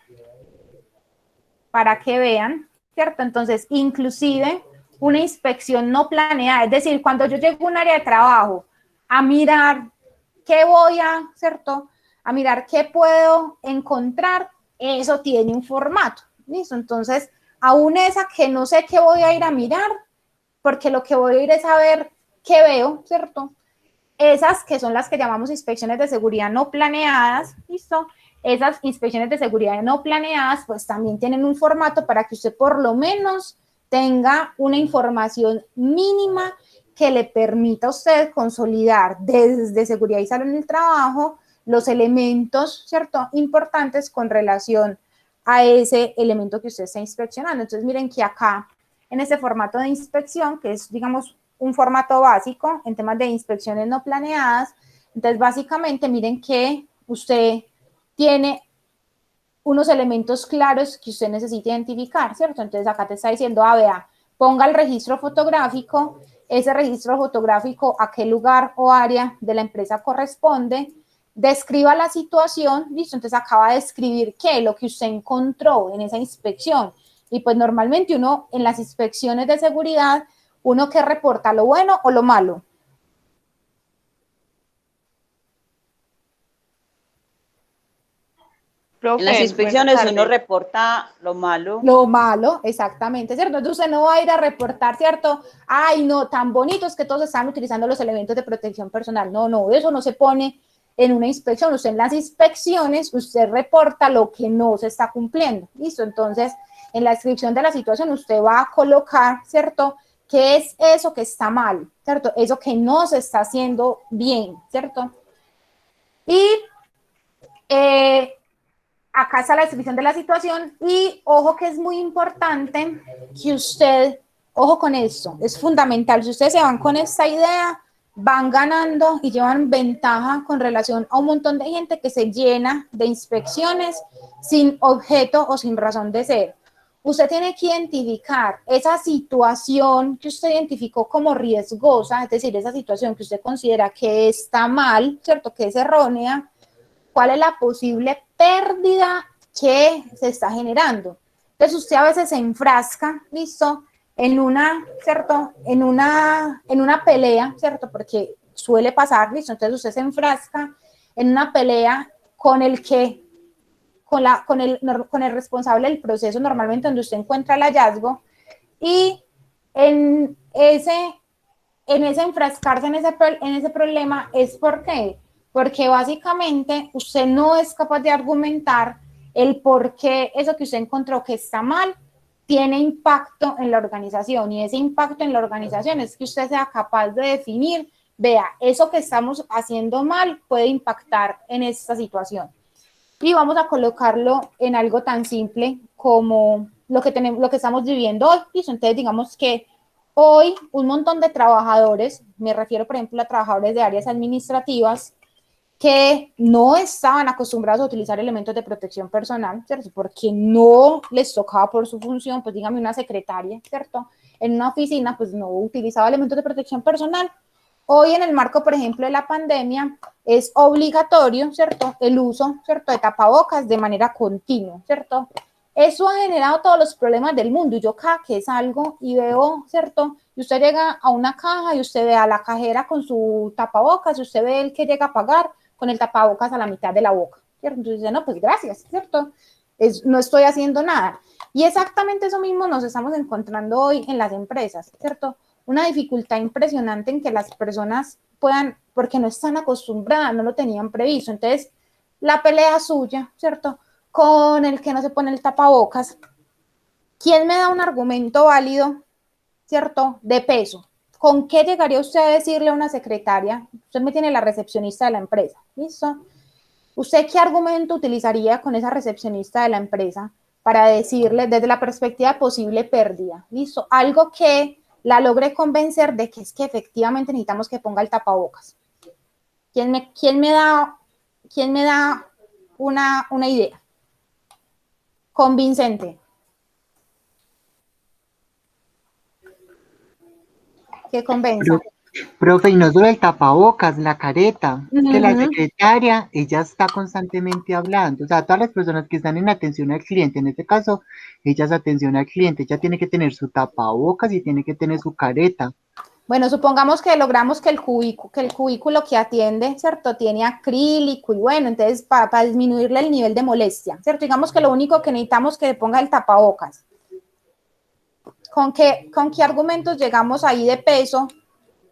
para que vean, ¿cierto? Entonces, inclusive una inspección no planeada, es decir, cuando yo llego a un área de trabajo a mirar qué voy a, ¿cierto? A mirar qué puedo encontrar, eso tiene un formato, ¿listo? Entonces, aún esa que no sé qué voy a ir a mirar, porque lo que voy a ir es a ver qué veo, ¿cierto? Esas que son las que llamamos inspecciones de seguridad no planeadas, ¿listo? Esas inspecciones de seguridad no planeadas, pues también tienen un formato para que usted por lo menos tenga una información mínima que le permita a usted consolidar desde seguridad y salud en el trabajo los elementos, ¿cierto?, importantes con relación a ese elemento que usted está inspeccionando. Entonces, miren que acá, en este formato de inspección, que es, digamos, un formato básico en temas de inspecciones no planeadas, entonces, básicamente, miren que usted tiene unos elementos claros que usted necesita identificar, ¿cierto? Entonces, acá te está diciendo, vea, ponga el registro fotográfico, ese registro fotográfico, a qué lugar o área de la empresa corresponde, describa la situación, ¿listo? Entonces, acaba de describir qué, lo que usted encontró en esa inspección. Y pues normalmente uno, en las inspecciones de seguridad, uno que reporta lo bueno o lo malo. En las inspecciones uno reporta lo malo. Lo malo, exactamente, ¿cierto? Entonces usted no va a ir a reportar, ¿cierto? Ay, no, tan bonitos que todos están utilizando los elementos de protección personal. No, no, eso no se pone en una inspección. Usted en las inspecciones, usted reporta lo que no se está cumpliendo, ¿listo? Entonces, en la descripción de la situación usted va a colocar, ¿cierto? ¿Qué es eso que está mal? ¿Cierto? Eso que no se está haciendo bien, ¿cierto? Y acá está la descripción de la situación y ojo que es muy importante que usted, ojo con esto, es fundamental, si ustedes se van con esta idea, van ganando y llevan ventaja con relación a un montón de gente que se llena de inspecciones sin objeto o sin razón de ser. Usted tiene que identificar esa situación que usted identificó como riesgosa, es decir, esa situación que usted considera que está mal, ¿cierto? Que es errónea. ¿Cuál es la posible pérdida que se está generando? Entonces usted a veces se enfrasca, ¿listo? En una, ¿cierto? En una pelea, ¿cierto? Porque suele pasar, ¿listo? Entonces usted se enfrasca en una pelea con el que, con el responsable del proceso, normalmente donde usted encuentra el hallazgo, y en ese enfrascarse en ese problema es porque básicamente usted no es capaz de argumentar el por qué eso que usted encontró que está mal tiene impacto en la organización, y ese impacto en la organización es que usted sea capaz de definir, vea, eso que estamos haciendo mal puede impactar en esta situación. Y vamos a colocarlo en algo tan simple como lo que estamos viviendo hoy. Entonces digamos que hoy un montón de trabajadores, me refiero por ejemplo a trabajadores de áreas administrativas, que no estaban acostumbrados a utilizar elementos de protección personal, ¿cierto? Porque no les tocaba por su función, pues dígame una secretaria, ¿cierto? En una oficina, pues no utilizaba elementos de protección personal. Hoy en el marco, por ejemplo, de la pandemia, es obligatorio, ¿cierto? El uso, ¿cierto? De tapabocas de manera continua, ¿cierto? Eso ha generado todos los problemas del mundo. Y yo cada que salgo y veo, ¿cierto? Y usted llega a una caja y usted ve a la cajera con su tapabocas, y usted ve el que llega a pagar con el tapabocas a la mitad de la boca, ¿cierto? Entonces dice, no, pues gracias, ¿cierto? No estoy haciendo nada. Y exactamente eso mismo nos estamos encontrando hoy en las empresas, ¿cierto? Una dificultad impresionante en que las personas puedan, porque no están acostumbradas, no lo tenían previsto. Entonces, la pelea suya, ¿cierto? Con el que no se pone el tapabocas. ¿Quién me da un argumento válido, ¿cierto? De peso. ¿Con qué llegaría usted a decirle a una secretaria? Usted me tiene la recepcionista de la empresa, ¿listo? ¿Usted qué argumento utilizaría con esa recepcionista de la empresa para decirle desde la perspectiva de posible pérdida? ¿Listo? Algo que la logre convencer de que es que efectivamente necesitamos que ponga el tapabocas. ¿Quién me da una idea convincente? Que convenza. Profe, y no solo el tapabocas, la careta, que la secretaria, ella está constantemente hablando, o sea, todas las personas que están en atención al cliente, en este caso, ella es atención al cliente, ella tiene que tener su tapabocas y tiene que tener su careta. Bueno, supongamos que logramos que el cubículo que atiende, ¿cierto? Tiene acrílico y bueno, entonces para disminuirle el nivel de molestia, ¿cierto? Digamos que lo único que necesitamos es que ponga el tapabocas. ¿Con qué argumentos llegamos ahí de peso,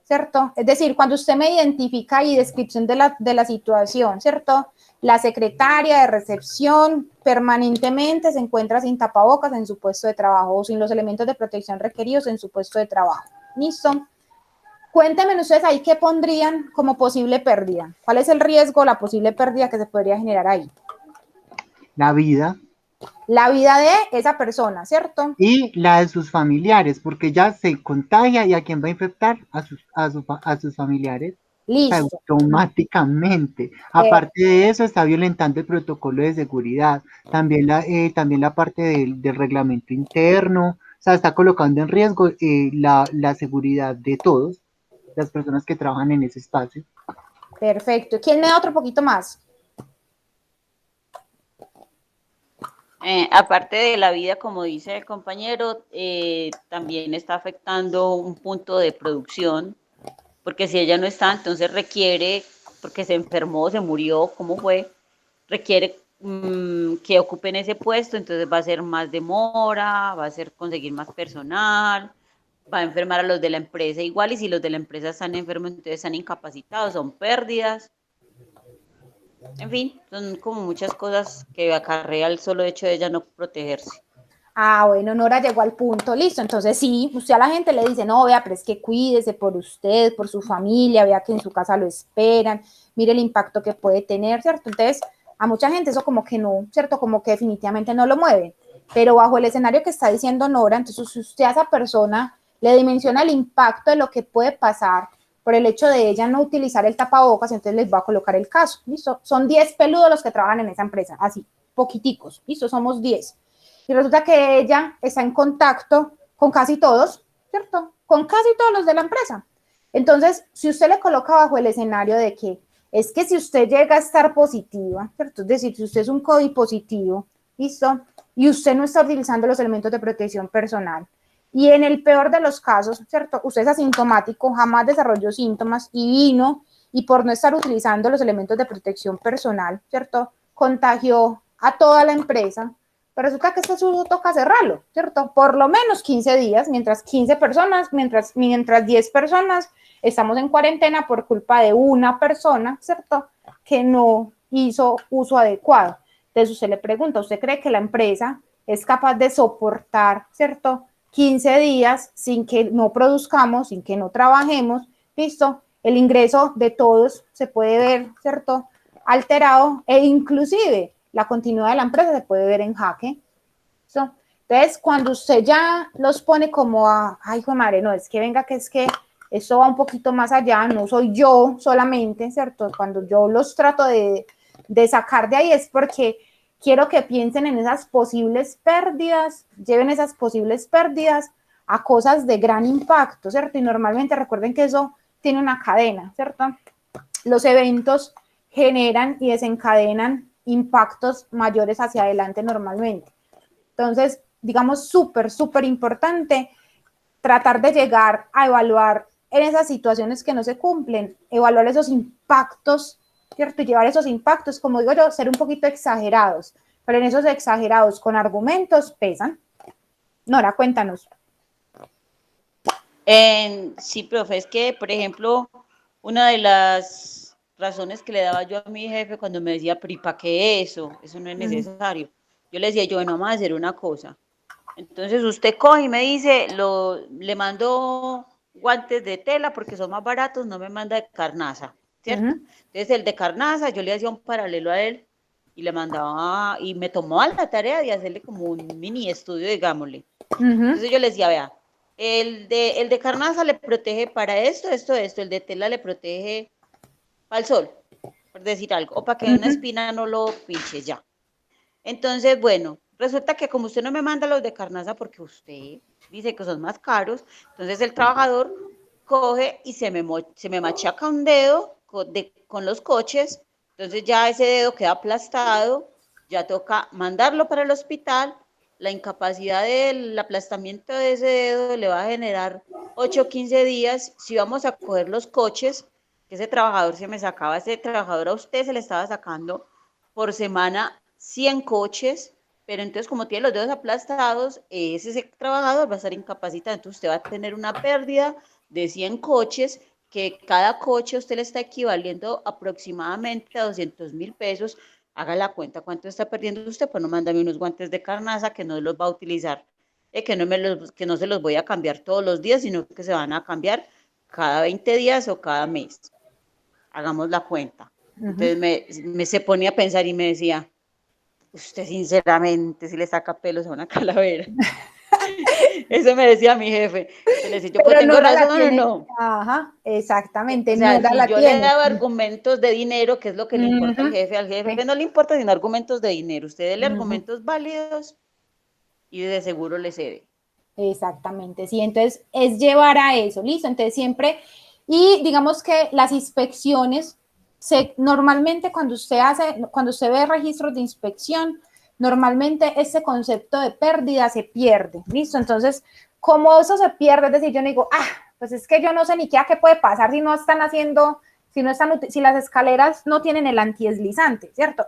¿cierto? Es decir, cuando usted me identifica y descripción de la situación, ¿cierto? La secretaria de recepción permanentemente se encuentra sin tapabocas en su puesto de trabajo o sin los elementos de protección requeridos en su puesto de trabajo. ¿Listo? Cuéntenme ustedes ahí qué pondrían como posible pérdida. ¿Cuál es el riesgo, la posible pérdida que se podría generar ahí? La vida. La vida de esa persona, ¿cierto? Y la de sus familiares, porque ya se contagia y a quién va a infectar a sus familiares. Listo. Automáticamente. Aparte de eso, está violentando el protocolo de seguridad. También la parte del reglamento interno. O sea, está colocando en riesgo la seguridad de todos, las personas que trabajan en ese espacio. Perfecto. ¿Quién me da otro poquito más? Aparte de la vida, como dice el compañero, también está afectando un punto de producción, porque si ella no está, entonces requiere, porque se enfermó, se murió, ¿cómo fue? Requiere que ocupen ese puesto, entonces va a ser más demora, va a ser conseguir más personal, va a enfermar a los de la empresa igual, y si los de la empresa están enfermos, entonces están incapacitados, son pérdidas. En fin, son como muchas cosas que acarrea el solo hecho de ella no protegerse. Ah, bueno, Nora llegó al punto, listo. Entonces sí, usted a la gente le dice, no, vea, pero es que cuídese por usted, por su familia, vea que en su casa lo esperan, mire el impacto que puede tener, ¿cierto? Entonces, a mucha gente eso como que no, ¿cierto? Como que definitivamente no lo mueve. Pero bajo el escenario que está diciendo Nora, entonces si usted a esa persona le dimensiona el impacto de lo que puede pasar por el hecho de ella no utilizar el tapabocas, entonces les va a colocar el caso, ¿listo? Son 10 peludos los que trabajan en esa empresa, así, poquiticos, ¿listo? Somos 10. Y resulta que ella está en contacto con casi todos, ¿cierto? Con casi todos los de la empresa. Entonces, si usted le coloca bajo el escenario de que es que si usted llega a estar positiva, ¿cierto? Es decir, si usted es un COVID positivo, ¿listo? Y usted no está utilizando los elementos de protección personal, y en el peor de los casos, ¿cierto? Usted es asintomático, jamás desarrolló síntomas y vino, y por no estar utilizando los elementos de protección personal, ¿cierto? Contagió a toda la empresa. Pero resulta que este asunto toca cerrarlo, ¿cierto? Por lo menos 15 días, mientras 15 personas, mientras 10 personas estamos en cuarentena por culpa de una persona, ¿cierto? Que no hizo uso adecuado. Entonces usted le pregunta, ¿usted cree que la empresa es capaz de soportar, ¿cierto? 15 días sin que no produzcamos, sin que no trabajemos, ¿listo? El ingreso de todos se puede ver, ¿cierto? Alterado e inclusive la continuidad de la empresa se puede ver en jaque. ¿So? Entonces, cuando usted ya los pone como a, ay, hijo de madre, no, es que venga, que es que esto va un poquito más allá, no soy yo solamente, ¿cierto? Cuando yo los trato de sacar de ahí es porque quiero que piensen en esas posibles pérdidas, lleven esas posibles pérdidas a cosas de gran impacto, ¿cierto? Y normalmente recuerden que eso tiene una cadena, ¿cierto? Los eventos generan y desencadenan impactos mayores hacia adelante normalmente. Entonces, digamos, súper importante tratar de llegar a evaluar en esas situaciones que no se cumplen, evaluar esos impactos, ¿cierto? Y llevar esos impactos, como digo yo, ser un poquito exagerados, pero en esos exagerados con argumentos pesan. Nora, cuéntanos. Sí, profe, es que, por ejemplo, una de las razones que le daba yo a mi jefe cuando me decía, pero ¿y para qué eso? Eso no es necesario. Yo le decía, yo, bueno, vamos a hacer una cosa. Entonces usted coge y me dice, le mando guantes de tela porque son más baratos, no me manda de carnaza, ¿cierto? Entonces el de carnaza yo le hacía un paralelo a él y le mandaba, y me tomó a la tarea de hacerle como un mini estudio, digámosle. Entonces yo le decía, vea, el de carnaza le protege para esto, el de tela le protege para el sol, por decir algo, o para que una espina no lo pinche ya. Entonces, bueno, resulta que como usted no me manda los de carnaza porque usted dice que son más caros, entonces el trabajador coge y se me machaca un dedo con los coches, entonces ya ese dedo queda aplastado, ya toca mandarlo para el hospital, la incapacidad del aplastamiento de ese dedo le va a generar 8 o 15 días, si vamos a coger los coches, que ese trabajador se me sacaba, ese trabajador a usted se le estaba sacando por semana 100 coches, pero entonces como tiene los dedos aplastados, ese trabajador va a estar incapacitado, entonces usted va a tener una pérdida de 100 coches, que cada coche a usted le está equivaliendo aproximadamente a 200.000 pesos. Haga la cuenta cuánto está perdiendo usted, pues no mándame unos guantes de carnaza que no los va a utilizar, que no se los voy a cambiar todos los días, sino que se van a cambiar cada 20 días o cada mes. Hagamos la cuenta. Entonces me se ponía a pensar y me decía, usted sinceramente si le saca pelos a una calavera. Eso me decía mi jefe. Le decía, yo pues tengo Nora razón o no. Ajá, exactamente. O sea, Nora si la yo le tiene. daba argumentos de dinero, que es lo que le importa al jefe Sí. no le importa sino argumentos de dinero. Usted dele argumentos válidos y de seguro le cede. Exactamente, sí, entonces es llevar a eso, listo, entonces siempre, y digamos que las inspecciones, normalmente cuando usted ve registros de inspección, normalmente ese concepto de pérdida se pierde, listo, entonces como eso se pierde, es decir, yo no digo, pues es que yo no sé ni qué puede pasar si no están haciendo, si las escaleras no tienen el antideslizante, ¿cierto?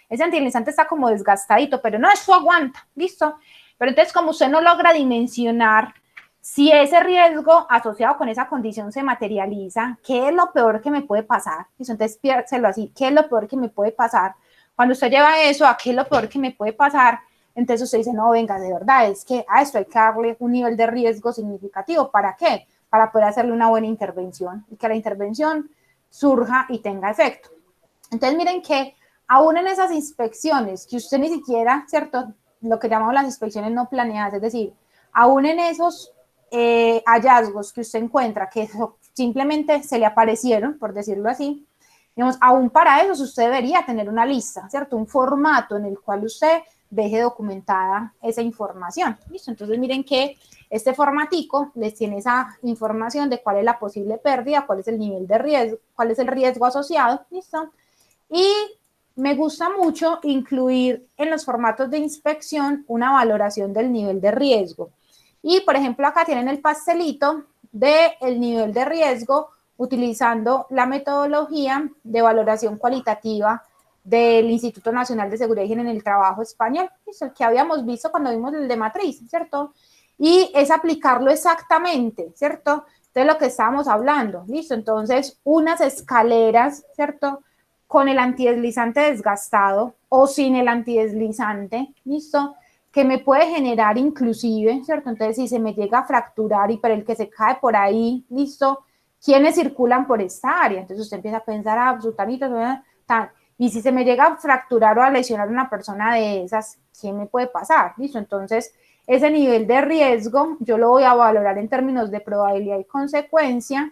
Ese antideslizante está como desgastadito, pero no, eso aguanta, listo. Pero entonces, como usted no logra dimensionar si ese riesgo asociado con esa condición se materializa, ¿qué es lo peor que me puede pasar? Entonces, piérselo así, ¿qué es lo peor que me puede pasar? Cuando usted lleva eso a qué es lo peor que me puede pasar, entonces usted dice, no, venga, de verdad, es que a esto hay que darle un nivel de riesgo significativo. ¿Para qué? Para poder hacerle una buena intervención y que la intervención surja y tenga efecto. Entonces, miren que aún en esas inspecciones que usted ni siquiera, ¿cierto? Lo que llamamos las inspecciones no planeadas, es decir, aún en esos hallazgos que usted encuentra que simplemente se le aparecieron, por decirlo así, digamos, aún para eso usted debería tener una lista, ¿cierto? Un formato en el cual usted deje documentada esa información. ¿Listo? Entonces, miren que este formatico les tiene esa información de cuál es la posible pérdida, cuál es el nivel de riesgo, cuál es el riesgo asociado, ¿listo? Y me gusta mucho incluir en los formatos de inspección una valoración del nivel de riesgo. Y, por ejemplo, acá tienen el pastelito del nivel de riesgo utilizando la metodología de valoración cualitativa del Instituto Nacional de Seguridad y Higiene en el Trabajo español, es el que habíamos visto cuando vimos el de matriz, ¿cierto? Y es aplicarlo exactamente, ¿cierto? De lo que estábamos hablando, ¿listo? Entonces, unas escaleras, ¿cierto? Con el antideslizante desgastado o sin el antideslizante, ¿listo? Que me puede generar inclusive, ¿cierto? Entonces, si se me llega a fracturar y para el que se cae por ahí, ¿listo? ¿Quiénes circulan por esta área? Entonces usted empieza a pensar, ah, sutanito, tal. Y si se me llega a fracturar o a lesionar una persona de esas, ¿qué me puede pasar? ¿Listo? Entonces, ese nivel de riesgo yo lo voy a valorar en términos de probabilidad y consecuencia,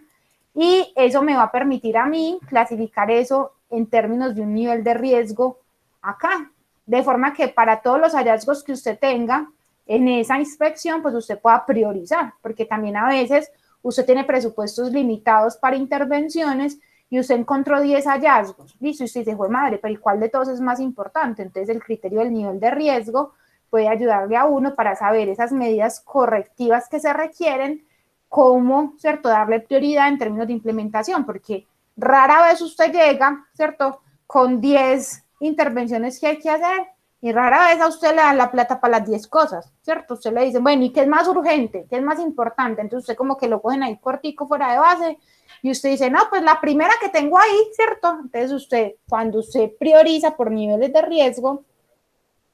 y eso me va a permitir a mí clasificar eso en términos de un nivel de riesgo acá, de forma que para todos los hallazgos que usted tenga en esa inspección, pues usted pueda priorizar, porque también a veces usted tiene presupuestos limitados para intervenciones y usted encontró 10 hallazgos, listo, y usted dice, joder madre, pero ¿cuál de todos es más importante? Entonces el criterio del nivel de riesgo puede ayudarle a uno para saber esas medidas correctivas que se requieren, cómo, ¿cierto?, darle prioridad en términos de implementación, porque rara vez usted llega, ¿cierto?, con 10 intervenciones que hay que hacer, y rara vez a usted le dan la plata para las 10 cosas, ¿cierto? Usted le dice, bueno, ¿y qué es más urgente? ¿Qué es más importante? Entonces usted como que lo cogen ahí cortico, fuera de base, y usted dice, no, pues la primera que tengo ahí, ¿cierto? Entonces usted, cuando usted prioriza por niveles de riesgo,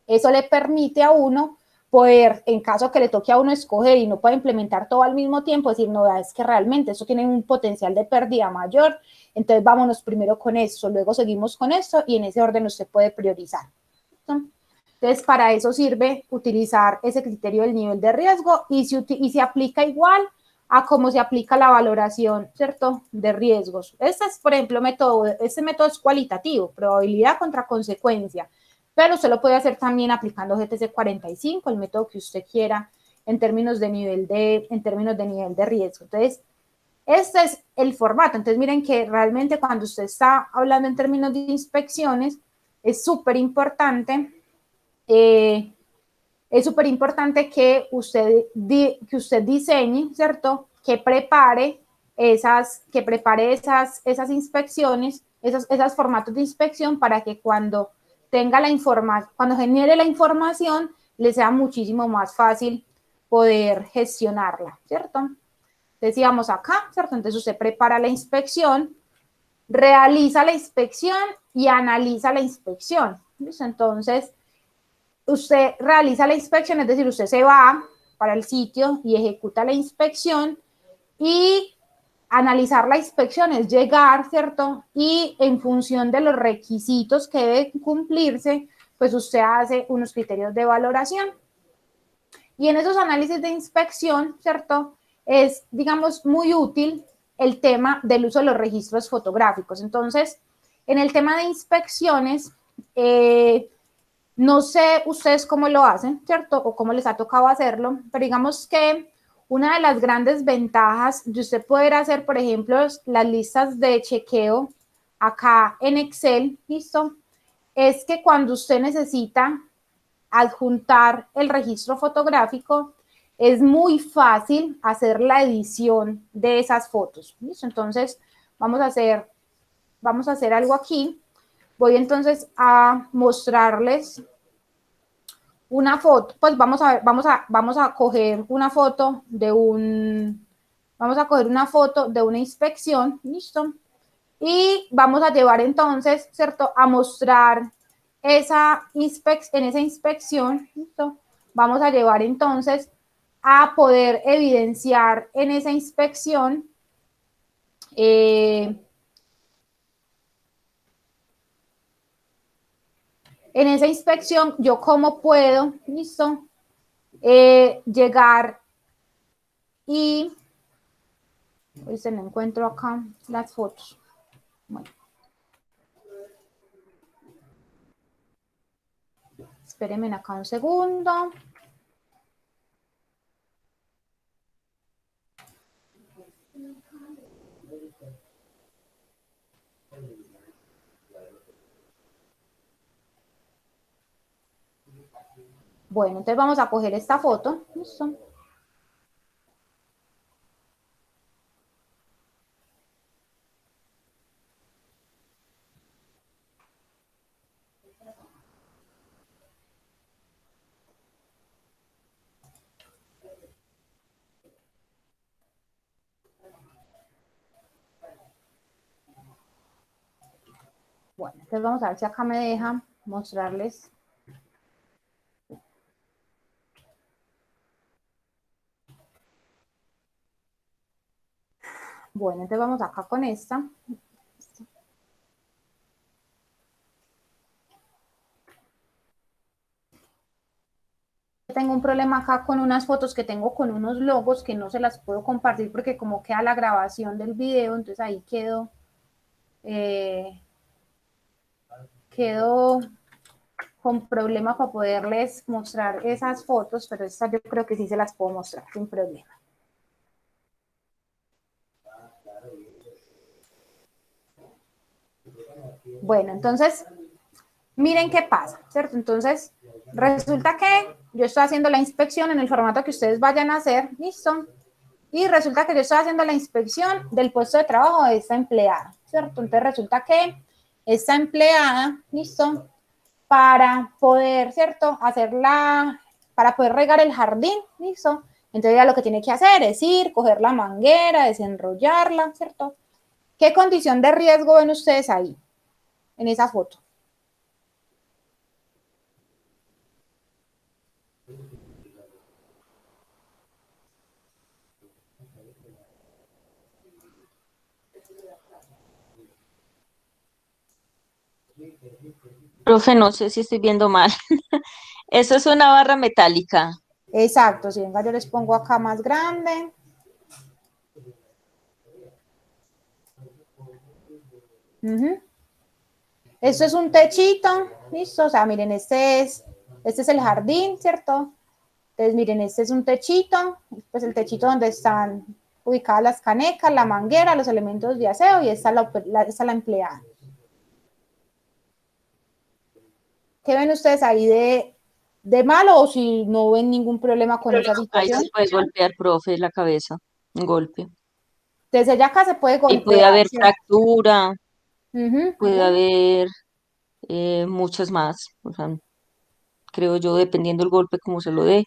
eso le permite a uno poder, en caso que le toque a uno escoger y no pueda implementar todo al mismo tiempo, decir, no, es que realmente eso tiene un potencial de pérdida mayor, entonces vámonos primero con esto, luego seguimos con esto, y en ese orden usted puede priorizar. Entonces, para eso sirve utilizar ese criterio del nivel de riesgo, y se aplica igual a cómo se aplica la valoración, ¿cierto?, de riesgos. Este es, por ejemplo, este método es cualitativo, probabilidad contra consecuencia, pero usted lo puede hacer también aplicando GTC 45, el método que usted quiera, en términos de nivel de riesgo. Entonces, este es el formato. Entonces, miren que realmente cuando usted está hablando en términos de inspecciones, es súper importante que usted diseñe, ¿cierto?, que prepare esas inspecciones, esos formatos de inspección, para que cuando tenga la información, cuando genere la información, le sea muchísimo más fácil poder gestionarla, ¿cierto? Decíamos acá, ¿cierto? Entonces usted prepara la inspección, realiza la inspección y analiza la inspección, ¿listo? Entonces, usted realiza la inspección, es decir, usted se va para el sitio y ejecuta la inspección, y analizar la inspección es llegar, ¿cierto? Y en función de los requisitos que deben cumplirse, pues usted hace unos criterios de valoración. Y en esos análisis de inspección, ¿cierto?, es, digamos, muy útil el tema del uso de los registros fotográficos. Entonces, en el tema de inspecciones, no sé ustedes cómo lo hacen, ¿cierto?, o cómo les ha tocado hacerlo, pero digamos que una de las grandes ventajas de usted poder hacer, por ejemplo, las listas de chequeo acá en Excel, ¿listo?, es que cuando usted necesita adjuntar el registro fotográfico, es muy fácil hacer la edición de esas fotos, ¿listo? Entonces, vamos a hacer algo aquí. Voy entonces a mostrarles una foto, pues vamos a coger una foto de una inspección, ¿listo? Y vamos a llevar entonces, ¿cierto?, a mostrar en esa inspección, ¿listo? Vamos a llevar entonces a poder evidenciar en esa inspección yo cómo puedo, ¿listo? Llegar y hoy se me encuentro acá las fotos. Bueno. Espérenme acá un segundo. Bueno, entonces vamos a coger esta foto. ¿Listo? Bueno, entonces vamos a ver si acá me deja mostrarles. Bueno, entonces vamos acá con esta. Tengo un problema acá con unas fotos que tengo con unos logos que no se las puedo compartir porque como queda la grabación del video, entonces ahí quedo con problema para poderles mostrar esas fotos, pero estas yo creo que sí se las puedo mostrar sin problema. Bueno, entonces, miren qué pasa, ¿cierto? Entonces, resulta que yo estoy haciendo la inspección en el formato que ustedes vayan a hacer, ¿listo? Y resulta que yo estoy haciendo la inspección del puesto de trabajo de esta empleada, ¿cierto? Entonces, resulta que esta empleada, ¿listo? Para poder, ¿cierto? Para poder regar el jardín, ¿listo? Entonces, ya lo que tiene que hacer es ir, coger la manguera, desenrollarla, ¿cierto? ¿Qué condición de riesgo ven ustedes ahí, en esa foto? Profe, no sé si estoy viendo mal. Eso es una barra metálica. Exacto, si venga yo les pongo acá más grande. Esto es un techito, ¿listo? O sea, miren, este es el jardín, ¿cierto? Entonces, miren, este es un techito, pues el techito donde están ubicadas las canecas, la manguera, los elementos de aseo y esta es la empleada. ¿Qué ven ustedes ahí de malo o si no ven ningún problema con esa Ahí situación? se puede golpear, profe, la cabeza. Un golpe. Desde allá acá se puede Y puede golpear, haber ¿cierto? fractura, Uh-huh. puede haber muchas más. O sea, creo yo, dependiendo del golpe, como se lo dé.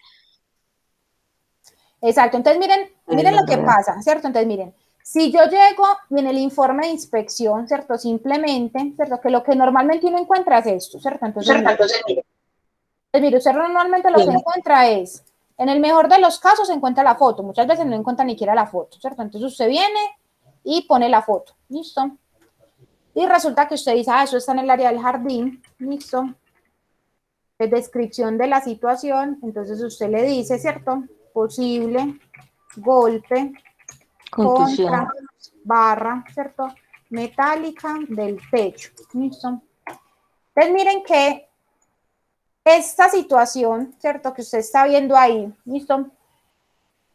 Exacto, entonces miren lo que pasa, ¿cierto? Entonces miren, si yo llego y en el informe de inspección, ¿cierto? Simplemente, ¿cierto? Que lo que normalmente uno encuentra es esto, ¿cierto? Entonces, mire, usted normalmente lo que encuentra es, en el mejor de los casos se encuentra la foto, muchas veces no encuentra ni siquiera la foto, ¿cierto? Entonces usted viene y pone la foto, ¿listo? Y resulta que usted dice, eso está en el área del jardín, ¿listo? Es descripción de la situación, entonces usted le dice, ¿cierto? Posible golpe Contusión. contra barra, ¿cierto? Metálica del techo, ¿listo? Entonces miren que esta situación, ¿cierto? Que usted está viendo ahí, ¿listo?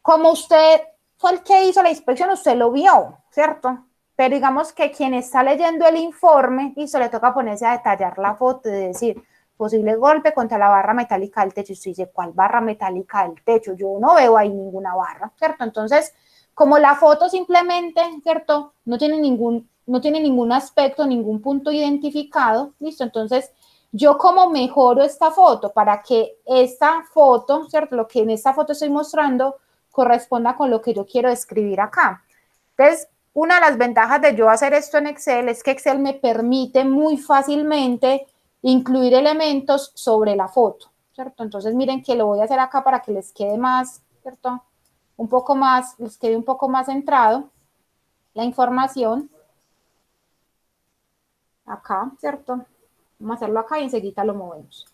Como usted fue el que hizo la inspección, usted lo vio, ¿cierto? Pero digamos que quien está leyendo el informe, y se le toca ponerse a detallar la foto y decir, posible golpe contra la barra metálica del techo. Y usted dice, ¿cuál barra metálica del techo? Yo no veo ahí ninguna barra, ¿cierto? Entonces, como la foto simplemente, ¿cierto? No tiene ningún aspecto, ningún punto identificado, ¿listo? Entonces, yo como mejoro esta foto para que esta foto, ¿cierto? Lo que en esta foto estoy mostrando corresponda con lo que yo quiero escribir acá. Entonces, una de las ventajas de yo hacer esto en Excel es que Excel me permite muy fácilmente incluir elementos sobre la foto, ¿cierto? Entonces miren que lo voy a hacer acá para que les quede más, ¿cierto? Un poco más, les quede un poco más centrado la información. Acá, ¿cierto? Vamos a hacerlo acá y enseguida lo movemos.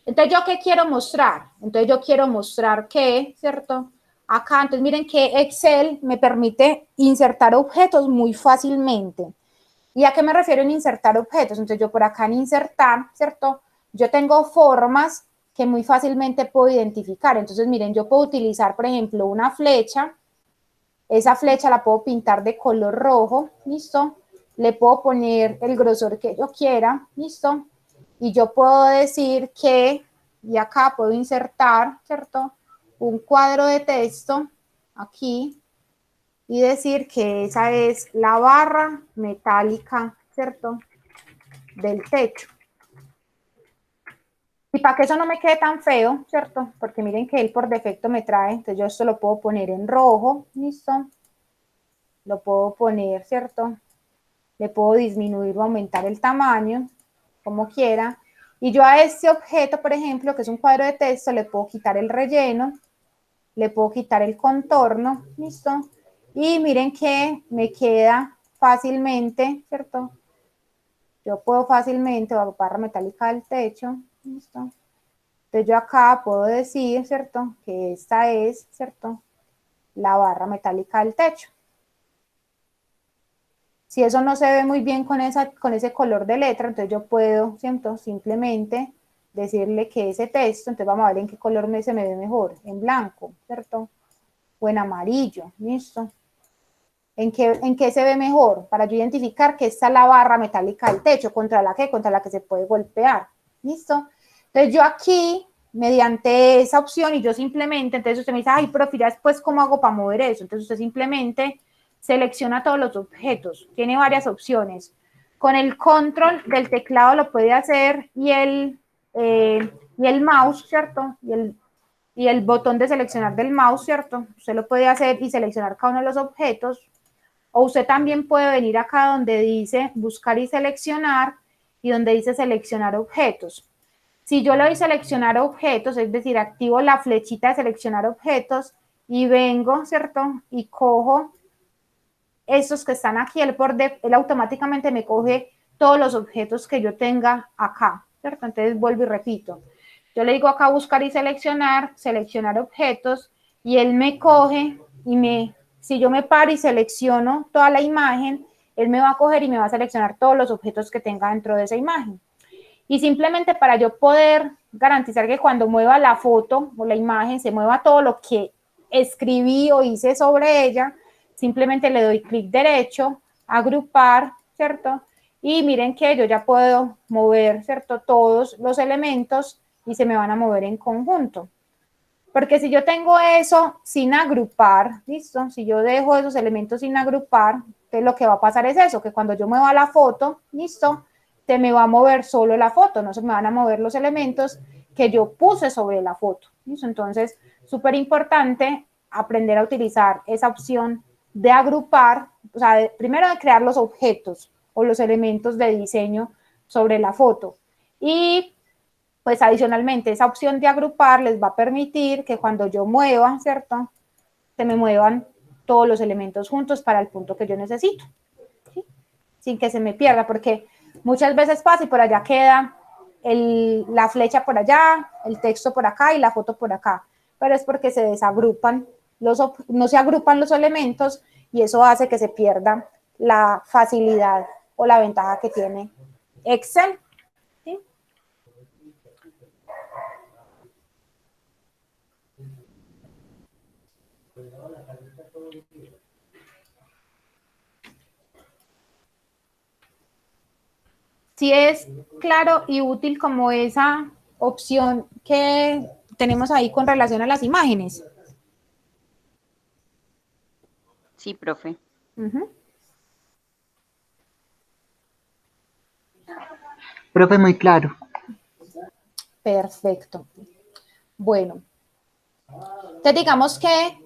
Entonces, ¿yo qué quiero mostrar? Entonces, yo quiero mostrar que, ¿cierto? Acá, entonces, miren que Excel me permite insertar objetos muy fácilmente. ¿Y a qué me refiero en insertar objetos? Entonces, yo por acá en insertar, ¿cierto? Yo tengo formas que muy fácilmente puedo identificar. Entonces, miren, yo puedo utilizar, por ejemplo, una flecha. Esa flecha la puedo pintar de color rojo, ¿listo? Le puedo poner el grosor que yo quiera, ¿listo? Y yo puedo decir que, y acá puedo insertar, ¿cierto? Un cuadro de texto aquí y decir que esa es la barra metálica, ¿cierto? Del techo. Y para que eso no me quede tan feo, ¿cierto? Porque miren que él por defecto me trae, entonces yo esto lo puedo poner en rojo, ¿listo? Lo puedo poner, ¿cierto? Le puedo disminuir o aumentar el tamaño, como quiera. Y yo a este objeto, por ejemplo, que es un cuadro de texto, le puedo quitar el relleno, le puedo quitar el contorno, ¿listo? Y miren que me queda fácilmente, ¿cierto? Yo puedo fácilmente, barra metálica del techo, ¿listo? Entonces yo acá puedo decir, ¿cierto? Que esta es, ¿cierto? La barra metálica del techo. Si eso no se ve muy bien con ese color de letra, entonces yo puedo, ¿cierto? Simplemente decirle que ese texto, entonces vamos a ver en qué color se me ve mejor, en blanco, ¿cierto? O en amarillo, ¿listo? ¿En qué se ve mejor? Para yo identificar que esta es la barra metálica del techo, contra la que se puede golpear, ¿listo? Entonces yo aquí, mediante esa opción, y yo simplemente, entonces usted me dice, ay, pero ya después, ¿cómo hago para mover eso? Entonces usted simplemente selecciona todos los objetos, tiene varias opciones. Con el control del teclado lo puede hacer y el mouse, ¿cierto? Y el botón de seleccionar del mouse, ¿cierto? Usted lo puede hacer y seleccionar cada uno de los objetos. O usted también puede venir acá donde dice buscar y seleccionar y donde dice seleccionar objetos. Si yo le doy seleccionar objetos, es decir, activo la flechita de seleccionar objetos y vengo, ¿cierto? Y cojo estos que están aquí, él automáticamente me coge todos los objetos que yo tenga acá, ¿cierto? Entonces vuelvo y repito. Yo le digo acá buscar y seleccionar objetos y él me coge y si yo me paro y selecciono toda la imagen, él me va a coger y me va a seleccionar todos los objetos que tenga dentro de esa imagen. Y simplemente para yo poder garantizar que cuando mueva la foto o la imagen se mueva todo lo que escribí o hice sobre ella, simplemente le doy clic derecho, agrupar, ¿cierto? Y miren que yo ya puedo mover, ¿cierto? Todos los elementos y se me van a mover en conjunto. Porque si yo tengo eso sin agrupar, ¿listo? Si yo dejo esos elementos sin agrupar, entonces lo que va a pasar es eso, que cuando yo mueva la foto, ¿listo? Se me va a mover solo la foto, no se me van a mover los elementos que yo puse sobre la foto, ¿listo? Entonces, súper importante aprender a utilizar esa opción de agrupar, o sea, primero de crear los objetos o los elementos de diseño sobre la foto. Y pues adicionalmente esa opción de agrupar les va a permitir que cuando yo mueva, ¿cierto? Se me muevan todos los elementos juntos para el punto que yo necesito, ¿sí? Sin que se me pierda, porque muchas veces pasa y por allá queda la flecha por allá, el texto por acá y la foto por acá, pero es porque se desagrupan, no se agrupan los elementos y eso hace que se pierda la facilidad o la ventaja que tiene Excel. ¿Sí? Sí es claro y útil como esa opción que tenemos ahí con relación a las imágenes. Sí, profe. Profe, muy claro. Perfecto. Bueno, entonces digamos que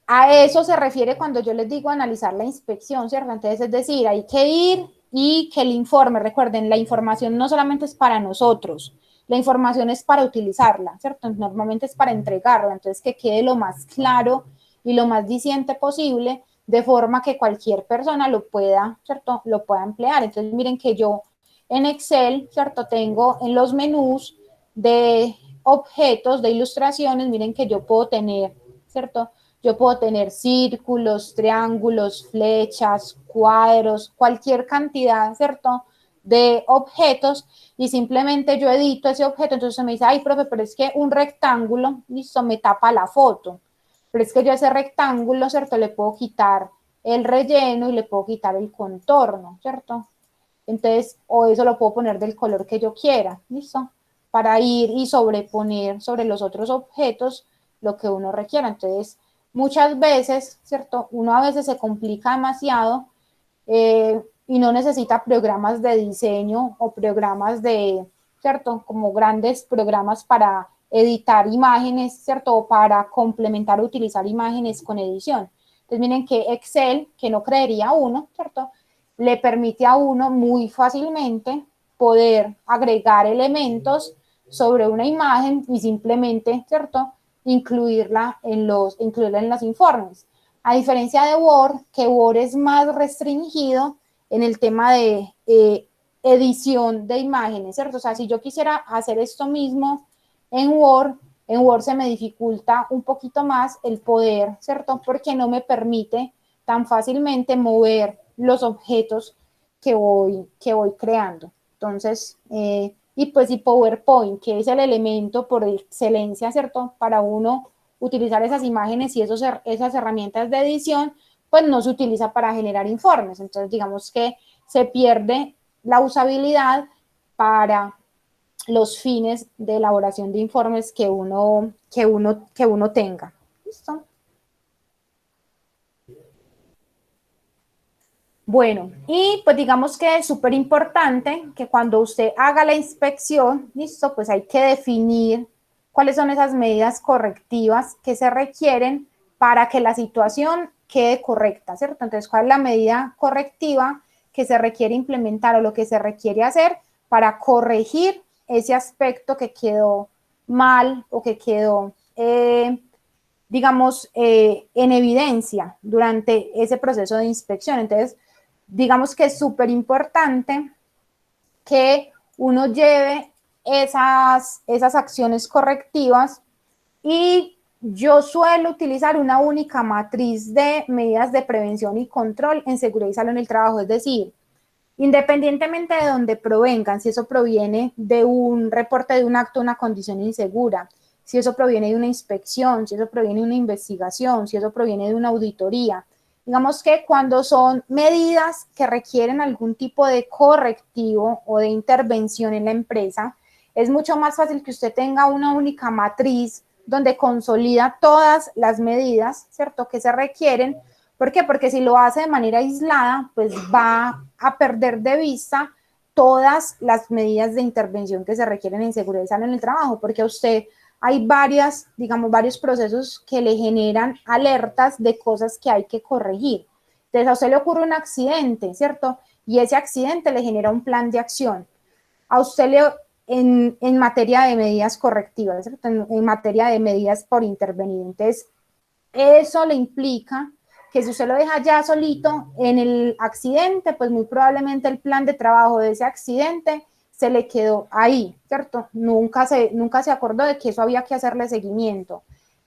a eso se refiere cuando yo les digo analizar la inspección, ¿cierto? Entonces, es decir, hay que ir y que el informe, recuerden, la información no solamente es para nosotros, la información es para utilizarla, ¿cierto? Normalmente es para entregarla, entonces que quede lo más claro y lo más diciente posible, de forma que cualquier persona lo pueda, ¿cierto? Lo pueda emplear. Entonces miren que yo en Excel, ¿cierto? Tengo en los menús de objetos, de ilustraciones, miren que yo puedo tener, ¿cierto? Yo puedo tener círculos, triángulos, flechas, cuadros, cualquier cantidad, ¿cierto? De objetos y simplemente yo edito ese objeto, entonces me dice, ay, profe, pero es que un rectángulo, listo, me tapa la foto, pero es que yo a ese rectángulo, ¿cierto? Le puedo quitar el relleno y le puedo quitar el contorno, ¿cierto? Entonces, o eso lo puedo poner del color que yo quiera, ¿listo? Para ir y sobreponer sobre los otros objetos lo que uno requiera. Entonces, muchas veces, ¿cierto? Uno a veces se complica demasiado y no necesita programas de diseño o programas de, ¿cierto? Como grandes programas para editar imágenes, ¿cierto? O para complementar o utilizar imágenes con edición. Entonces, miren que Excel, que no creería uno, ¿cierto? Le permite a uno muy fácilmente poder agregar elementos sobre una imagen y simplemente, ¿cierto? Incluirla en los informes. A diferencia de Word, que Word es más restringido en el tema de edición de imágenes, ¿cierto? O sea, si yo quisiera hacer esto mismo en Word se me dificulta un poquito más el poder, ¿cierto? Porque no me permite tan fácilmente mover los objetos que voy creando. Entonces, y pues y PowerPoint, que es el elemento por excelencia, ¿cierto? Para uno utilizar esas imágenes y esas herramientas de edición, pues no se utiliza para generar informes. Entonces, digamos que se pierde la usabilidad para los fines de elaboración de informes que uno tenga. ¿Listo? Bueno, y pues digamos que es súper importante que cuando usted haga la inspección, listo, pues hay que definir cuáles son esas medidas correctivas que se requieren para que la situación quede correcta, ¿cierto? Entonces, ¿cuál es la medida correctiva que se requiere implementar o lo que se requiere hacer para corregir ese aspecto que quedó mal o que quedó, digamos, en evidencia durante ese proceso de inspección? Entonces, digamos que es súper importante que uno lleve esas acciones correctivas y yo suelo utilizar una única matriz de medidas de prevención y control en seguridad y salud en el trabajo, es decir, independientemente de donde provengan, si eso proviene de un reporte de un acto, una condición insegura, si eso proviene de una inspección, si eso proviene de una investigación, si eso proviene de una auditoría. Digamos que cuando son medidas que requieren algún tipo de correctivo o de intervención en la empresa, es mucho más fácil que usted tenga una única matriz donde consolida todas las medidas, ¿cierto?, que se requieren. ¿Por qué? Porque si lo hace de manera aislada, pues va a perder de vista todas las medidas de intervención que se requieren en seguridad y salud en el trabajo, porque a usted hay varios procesos que le generan alertas de cosas que hay que corregir. Entonces a usted le ocurre un accidente, ¿cierto? Y ese accidente le genera un plan de acción. A usted en materia de medidas correctivas, ¿cierto? En materia de medidas por intervenir. Entonces, eso le implica que si usted lo deja ya solito en el accidente, pues muy probablemente el plan de trabajo de ese accidente se le quedó ahí, ¿cierto? Nunca se acordó de que eso había que hacerle seguimiento.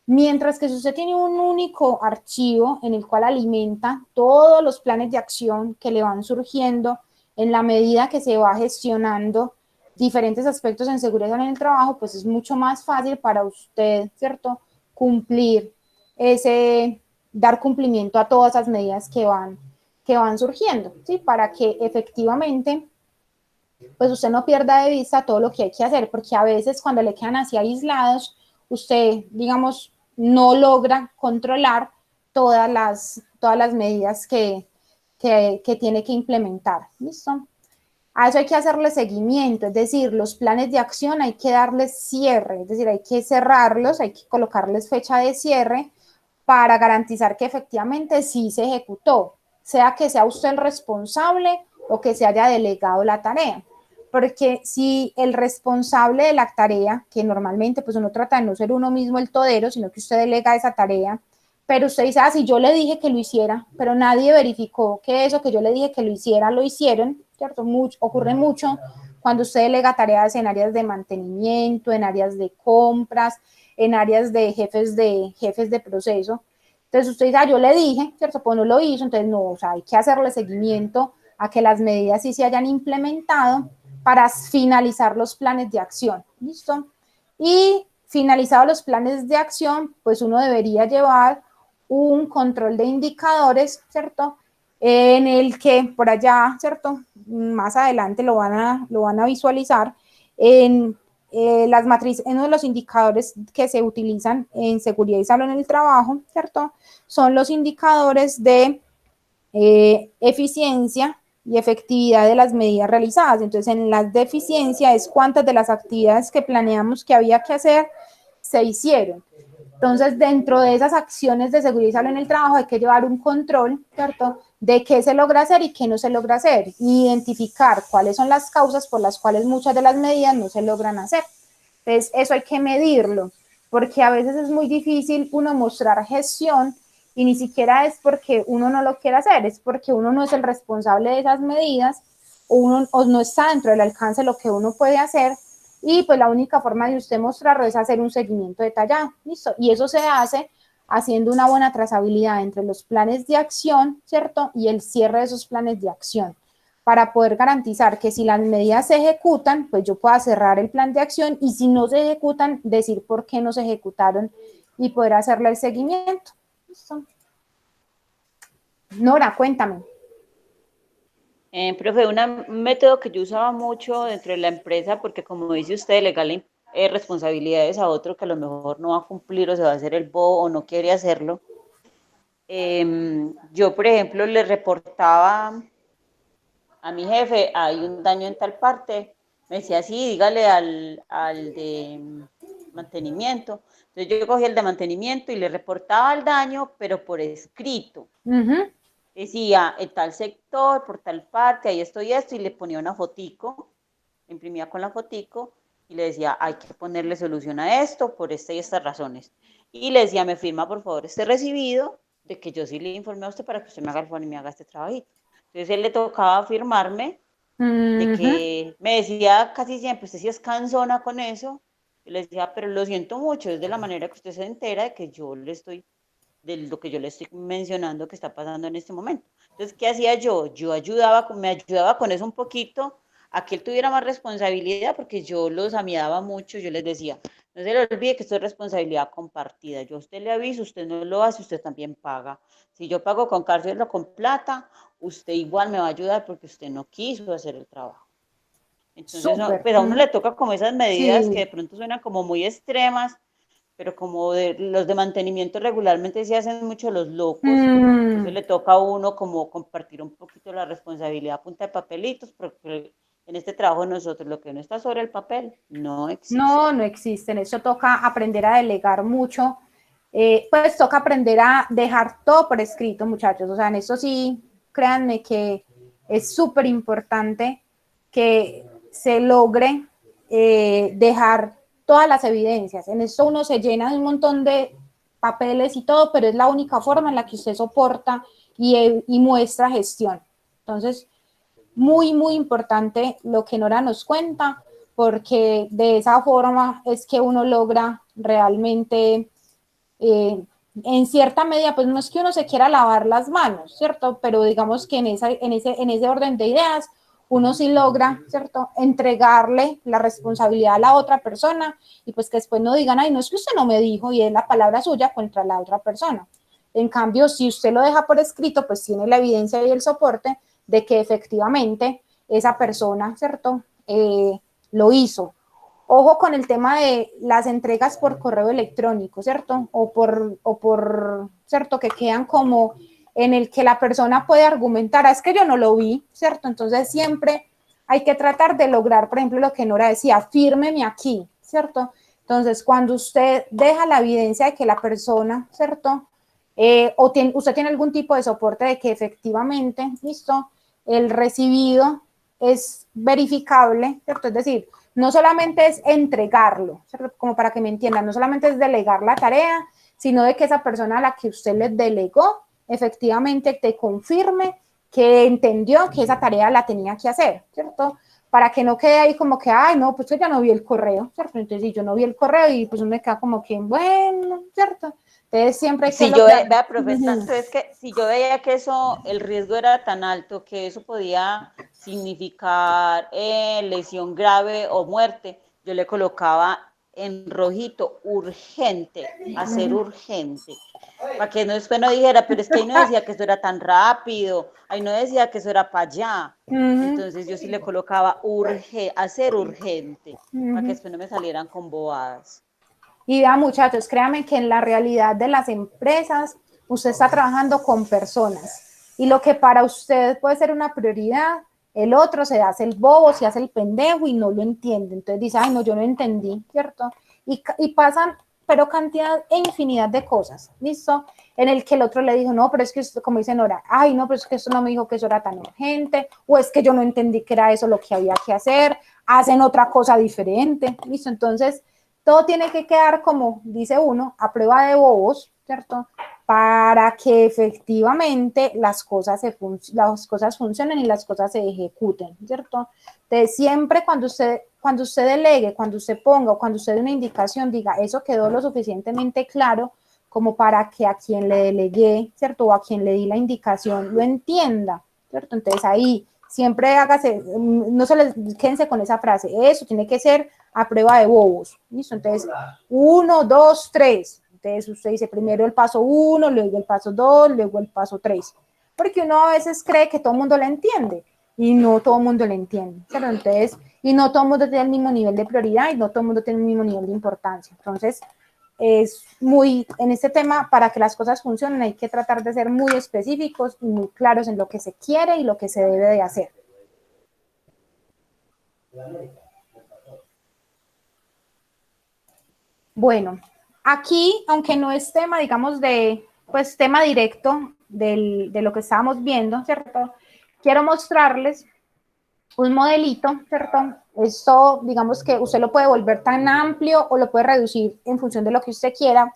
Mientras que si usted tiene un único archivo en el cual alimenta todos los planes de acción que le van surgiendo en la medida que se va gestionando diferentes aspectos en seguridad en el trabajo, pues es mucho más fácil para usted, ¿cierto?, dar cumplimiento a todas esas medidas que van surgiendo, ¿sí? Para que efectivamente pues usted no pierda de vista todo lo que hay que hacer, porque a veces cuando le quedan así aislados, usted, digamos, no logra controlar todas las medidas que tiene que implementar. ¿Listo? A eso hay que hacerle seguimiento, es decir, los planes de acción hay que darles cierre, es decir, hay que cerrarlos, hay que colocarles fecha de cierre para garantizar que efectivamente sí se ejecutó, sea que sea usted el responsable o que se haya delegado la tarea. Porque si el responsable de la tarea, que normalmente pues uno trata de no ser uno mismo el todero, sino que usted delega esa tarea, pero usted dice, si yo le dije que lo hiciera, pero nadie verificó que eso que yo le dije que lo hiciera, lo hicieron, ¿cierto? Ocurre mucho cuando usted delega tareas en áreas de mantenimiento, en áreas de compras, en áreas de jefes de proceso. Entonces usted dice, yo le dije, ¿cierto? Pues no lo hizo, entonces no, o sea, hay que hacerle seguimiento a que las medidas sí se hayan implementado para finalizar los planes de acción, ¿listo? Y finalizados los planes de acción, pues uno debería llevar un control de indicadores, ¿cierto? En el que por allá, ¿cierto? Más adelante lo van a visualizar en las matrices, en uno de los indicadores que se utilizan en seguridad y salud en el trabajo, ¿cierto? Son los indicadores de eficiencia y efectividad de las medidas realizadas. Entonces, en las de eficiencia es cuántas de las actividades que planeamos que había que hacer se hicieron. Entonces, dentro de esas acciones de seguridad y salud en el trabajo hay que llevar un control, ¿cierto?, de qué se logra hacer y qué no se logra hacer, identificar cuáles son las causas por las cuales muchas de las medidas no se logran hacer. Entonces, eso hay que medirlo, porque a veces es muy difícil uno mostrar gestión y ni siquiera es porque uno no lo quiera hacer, es porque uno no es el responsable de esas medidas o no está dentro del alcance de lo que uno puede hacer. Y pues la única forma de usted mostrarlo es hacer un seguimiento detallado, ¿listo? Y eso se hace haciendo una buena trazabilidad entre los planes de acción, ¿cierto? Y el cierre de esos planes de acción, para poder garantizar que si las medidas se ejecutan, pues yo pueda cerrar el plan de acción y si no se ejecutan, decir por qué no se ejecutaron y poder hacerle el seguimiento. ¿Listo? Nora, cuéntame. Profe, un método que yo usaba mucho dentro de la empresa, porque como dice usted, delegarle responsabilidades a otro que a lo mejor no va a cumplir o se va a hacer el bobo o no quiere hacerlo. Yo, por ejemplo, le reportaba a mi jefe, hay un daño en tal parte, me decía, sí, dígale al de mantenimiento. Entonces yo cogí el de mantenimiento y le reportaba el daño, pero por escrito. Decía, en tal sector, por tal parte, ahí estoy esto, y le ponía una fotico, imprimía con la fotico, y le decía, hay que ponerle solución a esto, por esta y estas razones. Y le decía, me firma por favor este recibido, de que yo sí le informé a usted para que usted me haga el favor y me haga este trabajito. Entonces él le tocaba firmarme, de que me decía casi siempre, usted sí es cansona con eso, y le decía, pero lo siento mucho, es de la manera que usted se entera de que yo le estoy de lo que yo le estoy mencionando que está pasando en este momento. Entonces, ¿qué hacía yo? Yo me ayudaba con eso un poquito, a que él tuviera más responsabilidad, porque yo los amidaba mucho, yo les decía, no se le olvide que esto es responsabilidad compartida, yo a usted le aviso, usted no lo hace, usted también paga. Si yo pago con cárcel o con plata, usted igual me va a ayudar porque usted no quiso hacer el trabajo. Entonces, no, Súper. pues a uno le toca como esas medidas que Sí. de pronto suenan como muy extremas, pero como los de mantenimiento regularmente se hacen mucho los locos, entonces le toca a uno como compartir un poquito la responsabilidad a punta de papelitos, porque en este trabajo nosotros lo que no está sobre el papel no existe. No, no existen. Eso toca aprender a delegar mucho. Pues toca aprender a dejar todo por escrito, muchachos. O sea, en eso sí, créanme que es súper importante que se logre dejar todas las evidencias. En eso uno se llena de un montón de papeles y todo, pero es la única forma en la que usted soporta y muestra gestión. Entonces, muy, muy importante lo que Nora nos cuenta, porque de esa forma es que uno logra realmente, en cierta medida, pues no es que uno se quiera lavar las manos, ¿cierto? Pero digamos que en ese orden de ideas, uno sí logra, ¿cierto? Entregarle la responsabilidad a la otra persona y pues que después no digan, ay, no es que usted no me dijo y es la palabra suya contra la otra persona. En cambio, si usted lo deja por escrito, pues tiene la evidencia y el soporte de que efectivamente esa persona, ¿cierto? Lo hizo. Ojo con el tema de las entregas por correo electrónico, ¿cierto? ¿Cierto? Que quedan como en el que la persona puede argumentar, es que yo no lo vi, ¿cierto? Entonces siempre hay que tratar de lograr, por ejemplo, lo que Nora decía, fírmeme aquí, ¿cierto? Entonces, cuando usted deja la evidencia de que la persona, ¿cierto? Usted tiene algún tipo de soporte de que efectivamente, listo, el recibido es verificable, ¿cierto? Es decir, no solamente es entregarlo, ¿cierto? Como para que me entiendan, no solamente es delegar la tarea, sino de que esa persona a la que usted le delegó efectivamente te confirme que entendió que esa tarea la tenía que hacer, ¿cierto? Para que no quede ahí como que, ay, no, pues yo ya no vi el correo, ¿cierto? Entonces, si yo no vi el correo y pues uno me queda como que, bueno, ¿cierto? Entonces, siempre hay que Si yo, lograr. vea, profe, tanto es que si yo veía que eso, el riesgo era tan alto que eso podía significar lesión grave o muerte, yo le colocaba en rojito, urgente, hacer urgente, para que no, después no dijera, pero es que ahí no decía que eso era tan rápido, ahí no decía que eso era para allá. Entonces yo sí le colocaba hacer urgente, para que después no me salieran con bobadas. Y vea, muchachos, créanme que en la realidad de las empresas, usted está trabajando con personas. Y lo que para usted puede ser una prioridad, el otro se hace el bobo, se hace el pendejo y no lo entiende. Entonces dice, ay, no, yo no entendí, ¿cierto? Y pasan, pero cantidad e infinidad de cosas, ¿listo? En el que el otro le dijo, no, pero es que, esto, como dice Nora, ay, no, pero es que esto no me dijo que eso era tan urgente, o es que yo no entendí que era eso lo que había que hacer, hacen otra cosa diferente, ¿listo? Entonces, todo tiene que quedar, como dice uno, a prueba de bobos, ¿cierto? Para que efectivamente las cosas funcionen y las cosas se ejecuten, ¿cierto? Entonces, siempre cuando usted delegue, cuando usted ponga o cuando usted dé una indicación, diga, eso quedó lo suficientemente claro como para que a quien le delegué, ¿cierto? O a quien le di la indicación lo entienda, ¿cierto? Entonces, ahí siempre hágase, no se les quédense con esa frase, eso tiene que ser a prueba de bobos, ¿listo? Entonces, 1, 2, 3. Entonces, usted dice primero el paso 1, luego el paso 2, luego el paso 3. Porque uno a veces cree que todo el mundo le entiende y no todo el mundo le entiende, ¿cierto? Entonces, y no todo el mundo tiene el mismo nivel de prioridad y no todo el mundo tiene el mismo nivel de importancia. Entonces, es muy, en este tema, para que las cosas funcionen, hay que tratar de ser muy específicos y muy claros en lo que se quiere y lo que se debe de hacer. Bueno, aquí, aunque no es tema, digamos, pues tema directo de lo que estábamos viendo, ¿cierto? Quiero mostrarles un modelito, ¿cierto? Esto, digamos que usted lo puede volver tan amplio o lo puede reducir en función de lo que usted quiera,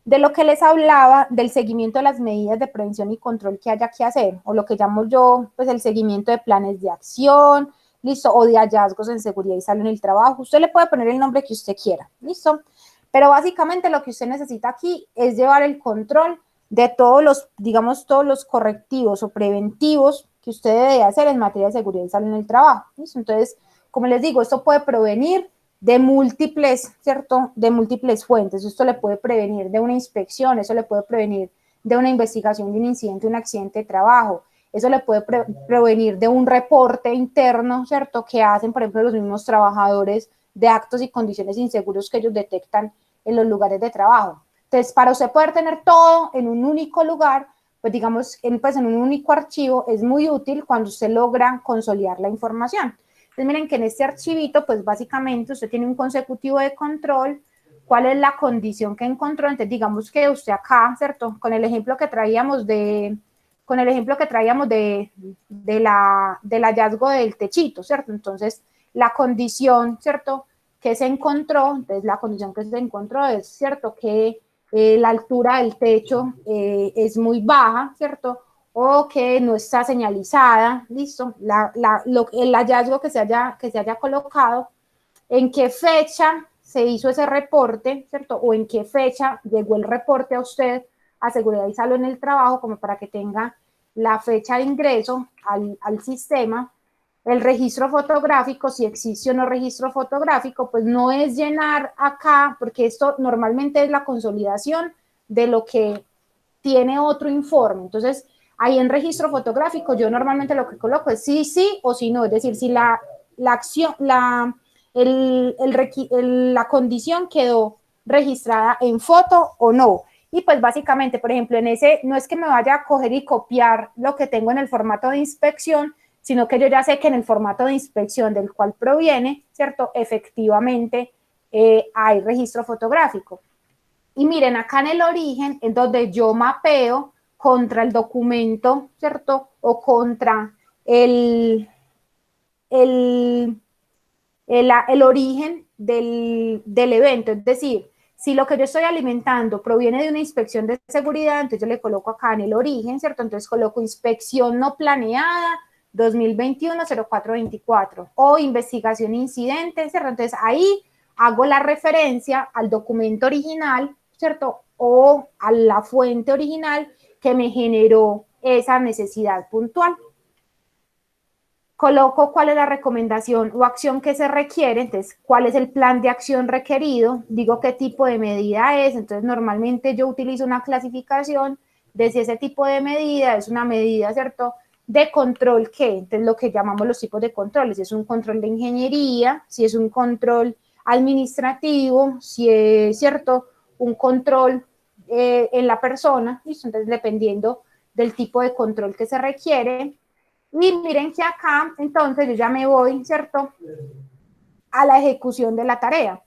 de lo que les hablaba del seguimiento de las medidas de prevención y control que haya que hacer, o lo que llamo yo, pues el seguimiento de planes de acción, listo, o de hallazgos en seguridad y salud en el trabajo. Usted le puede poner el nombre que usted quiera, listo. Pero básicamente lo que usted necesita aquí es llevar el control de todos los, digamos, todos los correctivos o preventivos que usted debe hacer en materia de seguridad y salud en el trabajo, ¿listo? Entonces, como les digo, esto puede provenir de múltiples, ¿cierto? De múltiples fuentes. Esto le puede prevenir de una inspección, eso le puede prevenir de una investigación de un incidente, un accidente de trabajo, eso le puede prevenir de un reporte interno, ¿cierto? Que hacen, por ejemplo, los mismos trabajadores de actos y condiciones inseguros que ellos detectan en los lugares de trabajo. Entonces, para usted poder tener todo en un único lugar, pues digamos, en un único archivo, es muy útil cuando usted logra consolidar la información. Entonces, miren que en este archivito, pues básicamente usted tiene un consecutivo de control, cuál es la condición que encontró. Entonces, digamos que usted acá, ¿cierto? Con el ejemplo que traíamos del hallazgo del techito, ¿cierto? Entonces, la condición, ¿cierto? Que se encontró, entonces la condición que se encontró es, ¿cierto? Que la altura del techo es muy baja, ¿cierto? O que no está señalizada, listo, el hallazgo que se haya colocado, en qué fecha se hizo ese reporte, ¿cierto? O en qué fecha llegó el reporte a usted a seguridad y salud en el trabajo, como para que tenga la fecha de ingreso al sistema, el registro fotográfico, si existe o no registro fotográfico, pues no es llenar acá, porque esto normalmente es la consolidación de lo que tiene otro informe. Entonces, ahí en registro fotográfico, yo normalmente lo que coloco es sí, sí o sí no, es decir, si la acción, la condición quedó registrada en foto o no. Y pues básicamente, por ejemplo, en ese, no es que me vaya a coger y copiar lo que tengo en el formato de inspección, sino que yo ya sé que en el formato de inspección del cual proviene, ¿cierto? Efectivamente hay registro fotográfico. Y miren, acá en el origen, en donde yo mapeo contra el documento, ¿cierto? O contra el, el, el origen del evento, es decir, si lo que yo estoy alimentando proviene de una inspección de seguridad, entonces yo le coloco acá en el origen, ¿cierto? Entonces coloco inspección no planeada 2021-0424 o investigación incidente, ¿cierto? Entonces ahí hago la referencia al documento original, ¿cierto? O a la fuente original que me generó esa necesidad puntual. Coloco cuál es la recomendación o acción que se requiere, entonces cuál es el plan de acción requerido, digo qué tipo de medida es, entonces normalmente yo utilizo una clasificación de si ese tipo de medida es una medida, ¿cierto?, de control, ¿qué? Entonces lo que llamamos los tipos de controles, si es un control de ingeniería, si es un control administrativo, si es, ¿cierto?, un control en la persona, ¿listo? Entonces dependiendo del tipo de control que se requiere. Y miren que acá, entonces yo ya me voy, ¿cierto?, a la ejecución de la tarea,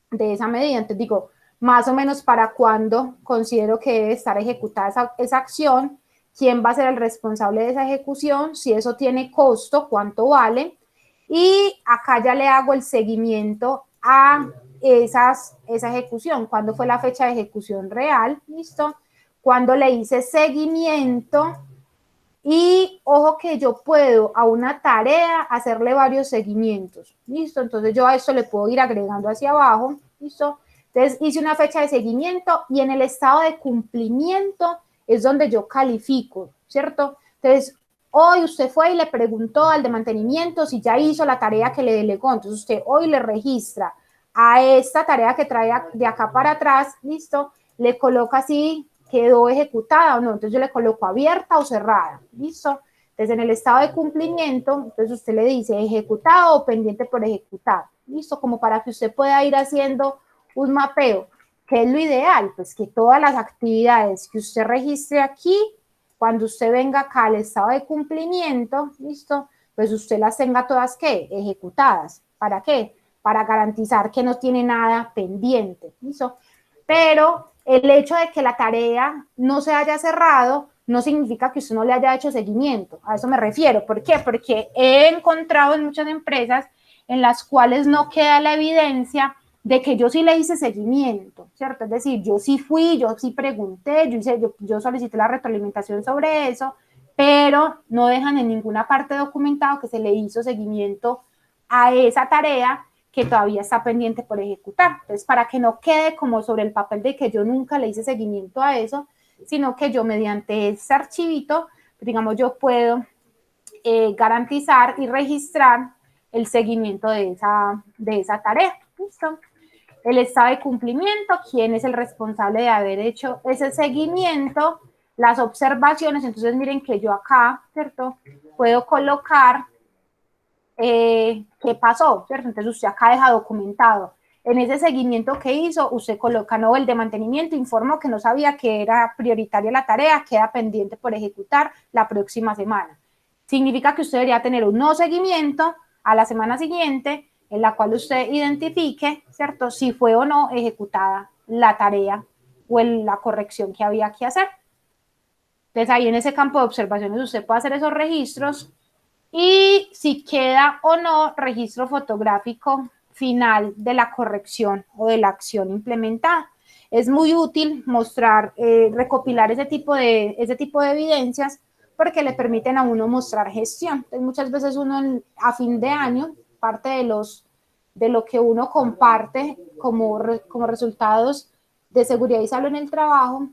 de esa medida. Entonces digo, más o menos para cuándo considero que debe estar ejecutada esa acción, quién va a ser el responsable de esa ejecución, si eso tiene costo, cuánto vale. Y acá ya le hago el seguimiento a esa ejecución, cuándo fue la fecha de ejecución real, ¿listo? Cuándo le hice seguimiento. Y ojo que yo puedo a una tarea hacerle varios seguimientos, ¿listo? Entonces yo a esto le puedo ir agregando hacia abajo, ¿listo? Entonces hice una fecha de seguimiento y en el estado de cumplimiento es donde yo califico, ¿cierto? Entonces hoy usted fue y le preguntó al de mantenimiento si ya hizo la tarea que le delegó, entonces usted hoy le registra a esta tarea que trae de acá para atrás, ¿listo? Le coloca así, quedó ejecutada o no, entonces yo le coloco abierta o cerrada, ¿listo? Entonces en el estado de cumplimiento, entonces usted le dice ejecutado o pendiente por ejecutar, ¿listo? Como para que usted pueda ir haciendo un mapeo. ¿Qué es lo ideal? Pues que todas las actividades que usted registre aquí, cuando usted venga acá al estado de cumplimiento, ¿listo? Pues usted las tenga todas, ¿qué? Ejecutadas. ¿Para qué? Para garantizar que no tiene nada pendiente, ¿listo? Pero el hecho de que la tarea no se haya cerrado no significa que usted no le haya hecho seguimiento. A eso me refiero. ¿Por qué? Porque he encontrado en muchas empresas en las cuales no queda la evidencia de que yo sí le hice seguimiento, ¿cierto? Es decir, yo sí fui, yo sí pregunté, yo solicité la retroalimentación sobre eso, pero no dejan en ninguna parte documentado que se le hizo seguimiento a esa tarea que todavía está pendiente por ejecutar. Entonces, para que no quede como sobre el papel de que yo nunca le hice seguimiento a eso, sino que yo mediante ese archivito, digamos, yo puedo garantizar y registrar el seguimiento de esa tarea. ¿Listo? El estado de cumplimiento, quién es el responsable de haber hecho ese seguimiento, las observaciones. Entonces, miren que yo acá, ¿cierto?, puedo colocar qué pasó, ¿cierto? Entonces usted acá deja documentado. En ese seguimiento que hizo, usted coloca, no, el de mantenimiento informó que no sabía que era prioritaria la tarea, queda pendiente por ejecutar la próxima semana. Significa que usted debería tener un nuevo seguimiento a la semana siguiente, en la cual usted identifique, ¿cierto?, si fue o no ejecutada la tarea o la corrección que había que hacer. Entonces ahí en ese campo de observaciones usted puede hacer esos registros y si queda o no registro fotográfico final de la corrección o de la acción implementada. Es muy útil mostrar, recopilar ese tipo de evidencias porque le permiten a uno mostrar gestión. Entonces, muchas veces uno a fin de año, parte de lo que uno comparte como resultados de seguridad y salud en el trabajo,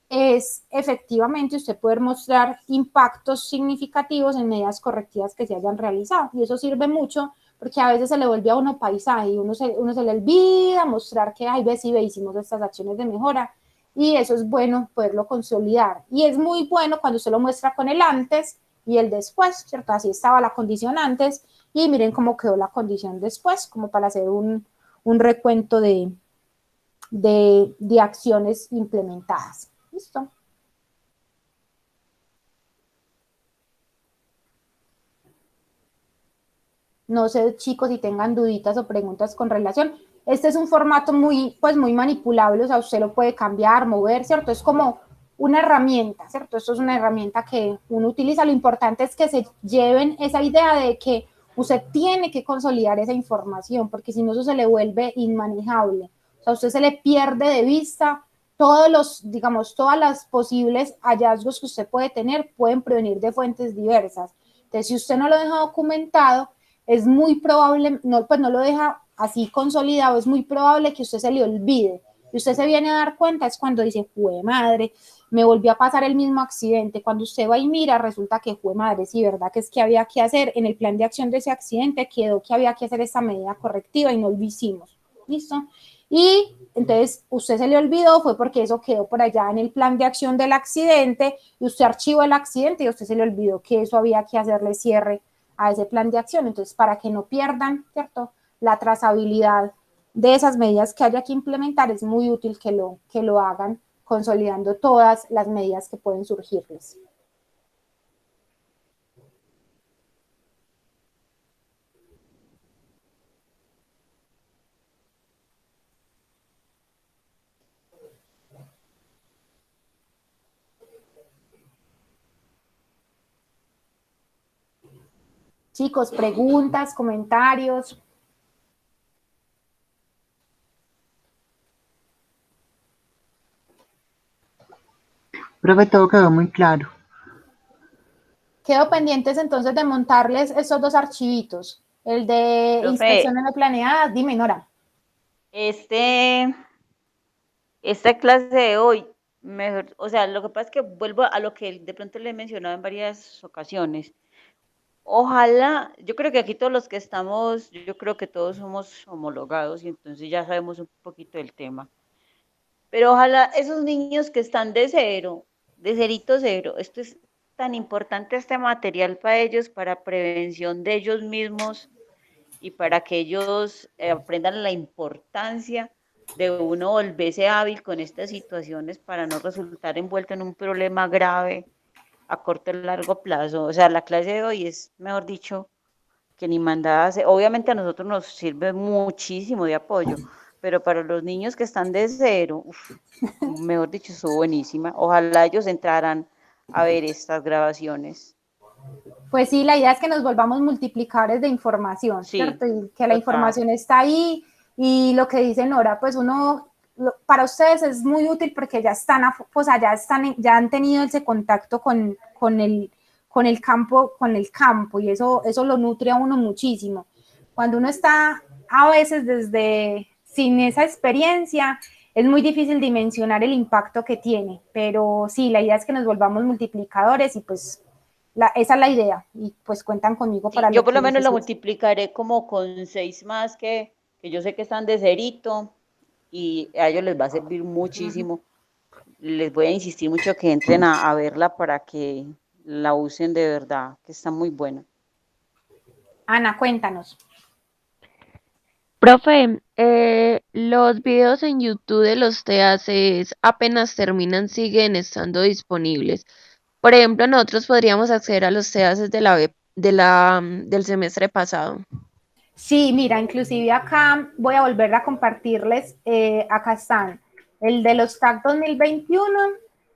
es efectivamente usted poder mostrar impactos significativos en medidas correctivas que se hayan realizado. Y eso sirve mucho porque a veces se le vuelve a uno paisaje y uno se le olvida mostrar que, ay, ve, sí, hicimos estas acciones de mejora. Y eso es bueno poderlo consolidar. Y es muy bueno cuando usted lo muestra con el antes y el después, ¿cierto? Así estaba la condición antes y miren cómo quedó la condición después, como para hacer un recuento de acciones implementadas. ¿Listo? No sé, chicos, si tengan duditas o preguntas con relación. Este es un formato muy, pues, muy manipulable, o sea, usted lo puede cambiar, mover, ¿cierto? Es como una herramienta, ¿cierto? Esto es una herramienta que uno utiliza. Lo importante es que se lleven esa idea de que usted tiene que consolidar esa información, porque si no eso se le vuelve inmanejable. O sea, usted se le pierde de vista todos los, digamos, todas las posibles hallazgos que usted puede tener pueden provenir de fuentes diversas. Entonces, si usted no lo deja documentado, es muy probable, no, pues no lo deja así consolidado, es muy probable que usted se le olvide. Y usted se viene a dar cuenta es cuando dice, jue madre, me volvió a pasar el mismo accidente. Cuando usted va y mira, resulta que, jue madre, sí, verdad que es que había que hacer, en el plan de acción de ese accidente quedó que había que hacer esa medida correctiva y no lo hicimos. ¿Listo? Y entonces usted se le olvidó, fue porque eso quedó por allá en el plan de acción del accidente y usted archivó el accidente y a usted se le olvidó que eso había que hacerle cierre a ese plan de acción. Entonces, para que no pierdan, ¿cierto?, la trazabilidad de esas medidas que haya que implementar, es muy útil que lo hagan consolidando todas las medidas que pueden surgirles. Chicos, preguntas, comentarios. Profe, todo quedó muy claro. Quedo pendientes entonces de montarles esos dos archivitos, el de Profe, inspecciones no planeadas. Dime, Nora. Esta clase de hoy, mejor, o sea, lo que pasa es que vuelvo a lo que de pronto le he mencionado en varias ocasiones. Ojalá, yo creo que aquí todos los que estamos, yo creo que todos somos homologados y entonces ya sabemos un poquito del tema. Pero ojalá esos niños que están de cero, de cerito cero, esto es tan importante este material para ellos, para prevención de ellos mismos y para que ellos aprendan la importancia de uno volverse hábil con estas situaciones para no resultar envuelto en un problema grave a corto y largo plazo. O sea, la clase de hoy es, mejor dicho, que ni mandada. Obviamente a nosotros nos sirve muchísimo de apoyo, pero para los niños que están de cero, mejor dicho, estuvo buenísima. Ojalá ellos entraran a ver estas grabaciones. Pues sí, la idea es que nos volvamos multiplicadores de información, Sí, ¿cierto? Y que la total. información está ahí y lo que dice Nora, pues uno, para ustedes es muy útil porque ya están, pues ya han tenido ese contacto con el campo y eso lo nutre a uno muchísimo. Cuando uno está a veces sin esa experiencia, es muy difícil dimensionar el impacto que tiene, pero sí, la idea es que nos volvamos multiplicadores y pues esa es la idea y pues cuentan conmigo Sí, para yo lo por que lo menos lo necesiten. multiplicaré como con 6 más que yo sé que están de cerito y a ellos les va a servir muchísimo. Les voy a insistir mucho que entren a verla para que la usen de verdad, que está muy buena. Ana, cuéntanos. Profe, los videos en YouTube de los TACs apenas terminan, siguen estando disponibles. Por ejemplo, nosotros podríamos acceder a los TACs del semestre pasado. Sí, mira, inclusive acá voy a volver a compartirles, acá están el de los TAC 2021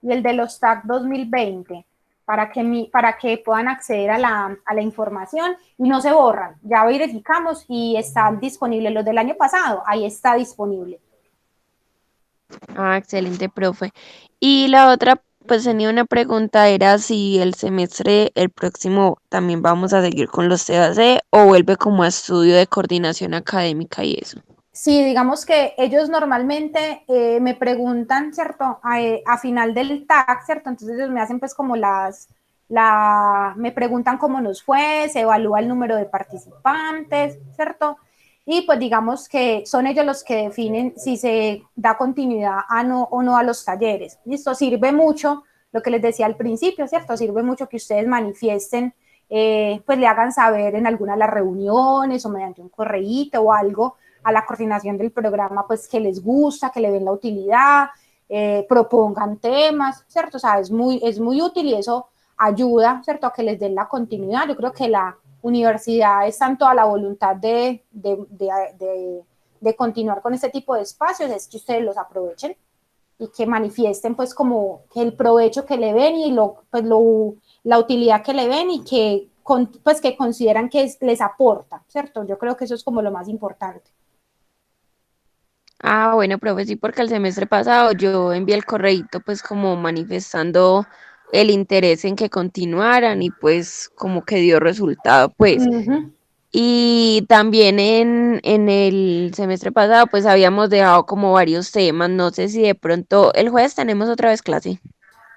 y el de los TAC 2020 para que puedan acceder a la información y no se borran. Ya verificamos y están disponibles los del año pasado, ahí está disponible. Ah, excelente, profe. Y la otra, pues tenía una pregunta, era si el próximo también vamos a seguir con los TAC o vuelve como a estudio de coordinación académica y eso. Sí, digamos que ellos normalmente me preguntan, ¿cierto? A final del TAC, ¿cierto? Entonces ellos me hacen pues como me preguntan cómo nos fue, se evalúa el número de participantes, ¿cierto? Y pues digamos que son ellos los que definen si se da continuidad o no a los talleres. Listo, sirve mucho lo que les decía al principio, ¿cierto? Sirve mucho que ustedes manifiesten, pues le hagan saber en alguna de las reuniones o mediante un correíto o algo a la coordinación del programa, pues que les gusta, que le ven la utilidad, propongan temas, ¿cierto? O sea, es muy útil y eso ayuda, ¿cierto? A que les den la continuidad. Yo creo que la universidad está en toda la voluntad de continuar con este tipo de espacios, es que ustedes los aprovechen. y que manifiesten pues como que el provecho que le ven y la utilidad que le ven y que, pues, que consideran que les aporta, ¿cierto? Yo creo que eso es como lo más importante. Ah, bueno, profe, sí, porque el semestre pasado yo envié el correíto pues como manifestando el interés en que continuaran y pues como que dio resultado pues. Ujú. Y también en el semestre pasado pues habíamos dejado como varios temas, no sé si de pronto el jueves tenemos otra vez clase.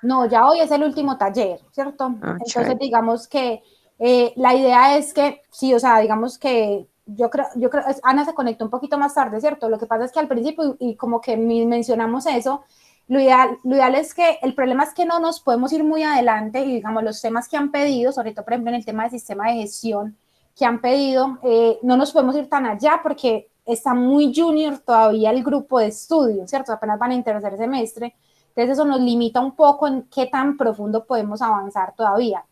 No, ya hoy es el último taller, ¿cierto? Ah, Entonces, chévere. digamos que la idea es que, sí, o sea, digamos que yo creo, Ana se conectó un poquito más tarde, ¿cierto? Lo que pasa es que al principio, y como que mencionamos eso, lo ideal es que, el problema es que no nos podemos ir muy adelante y, digamos, los temas que han pedido, sobre todo, por ejemplo, en el tema del sistema de gestión que han pedido, no nos podemos ir tan allá porque está muy junior todavía el grupo de estudio, ¿cierto? Apenas van en tercer semestre. Entonces eso nos limita un poco en qué tan profundo podemos avanzar todavía.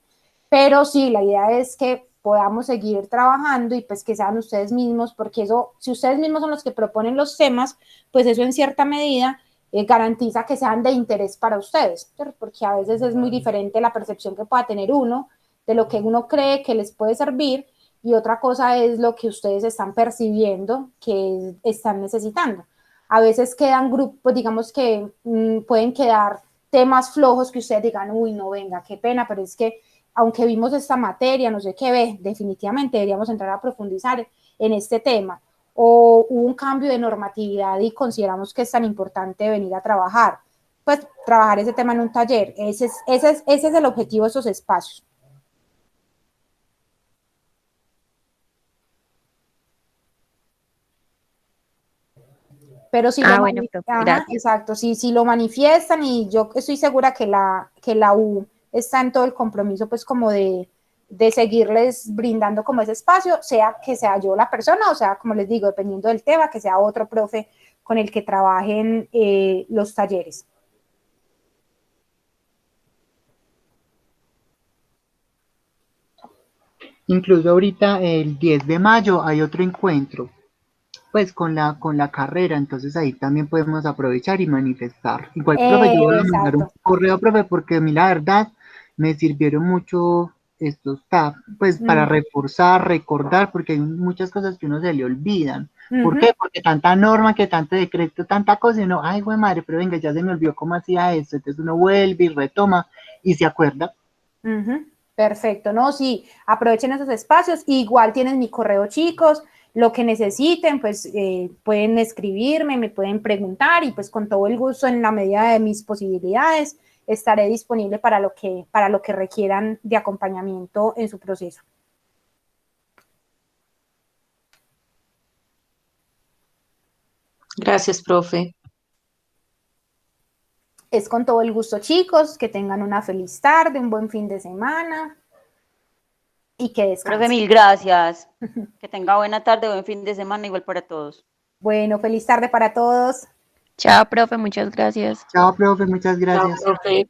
Pero sí, la idea es que podamos seguir trabajando y pues que sean ustedes mismos, porque eso, si ustedes mismos son los que proponen los temas, pues eso en cierta medida garantiza que sean de interés para ustedes, ¿cierto? Porque a veces es muy diferente la percepción que pueda tener uno de lo que uno cree que les puede servir y otra cosa es lo que ustedes están percibiendo que están necesitando. A veces quedan grupos, digamos que pueden quedar temas flojos que ustedes digan, uy, no, venga, qué pena, pero es que aunque vimos esta materia, no sé qué ve, definitivamente deberíamos entrar a profundizar en este tema. O hubo un cambio de normatividad y consideramos que es tan importante venir a trabajar, pues trabajar ese tema en un taller. Ese es el objetivo de esos espacios. Pero si lo, Ah, bueno, profe, ajá, gracias. exacto, si lo manifiestan y yo estoy segura que la U está en todo el compromiso, pues como de seguirles brindando como ese espacio, sea que sea yo la persona, o sea, como les digo, dependiendo del tema, que sea otro profe con el que trabajen los talleres. Incluso ahorita el 10 de mayo hay otro encuentro, pues con la carrera, entonces ahí también podemos aprovechar y manifestar. Igual, profe, yo voy a mandar un Exacto. correo, profe, porque a mí la verdad me sirvieron mucho estos tabs, pues para Mm, reforzar, recordar, porque hay muchas cosas que uno se le olvidan. ¿Por ujú, qué? Porque tanta norma, que tanto decreto, tanta cosa, y uno, ay, güey, madre, pero venga, ya se me olvidó cómo hacía esto, entonces uno vuelve y retoma y se acuerda. ujú. Perfecto, no, sí, aprovechen esos espacios. Igual tienen mi correo, chicos, lo que necesiten, pues pueden escribirme, me pueden preguntar y pues con todo el gusto, en la medida de mis posibilidades, estaré disponible para lo que requieran de acompañamiento en su proceso. Gracias, profe. Es con todo el gusto, chicos, que tengan una feliz tarde, un buen fin de semana y que Profe, descansen. mil gracias. Que tenga buena tarde, buen fin de semana, igual para todos. Bueno, feliz tarde para todos. Chao, profe, muchas gracias. Chao, profe, muchas Chao, gracias. profe.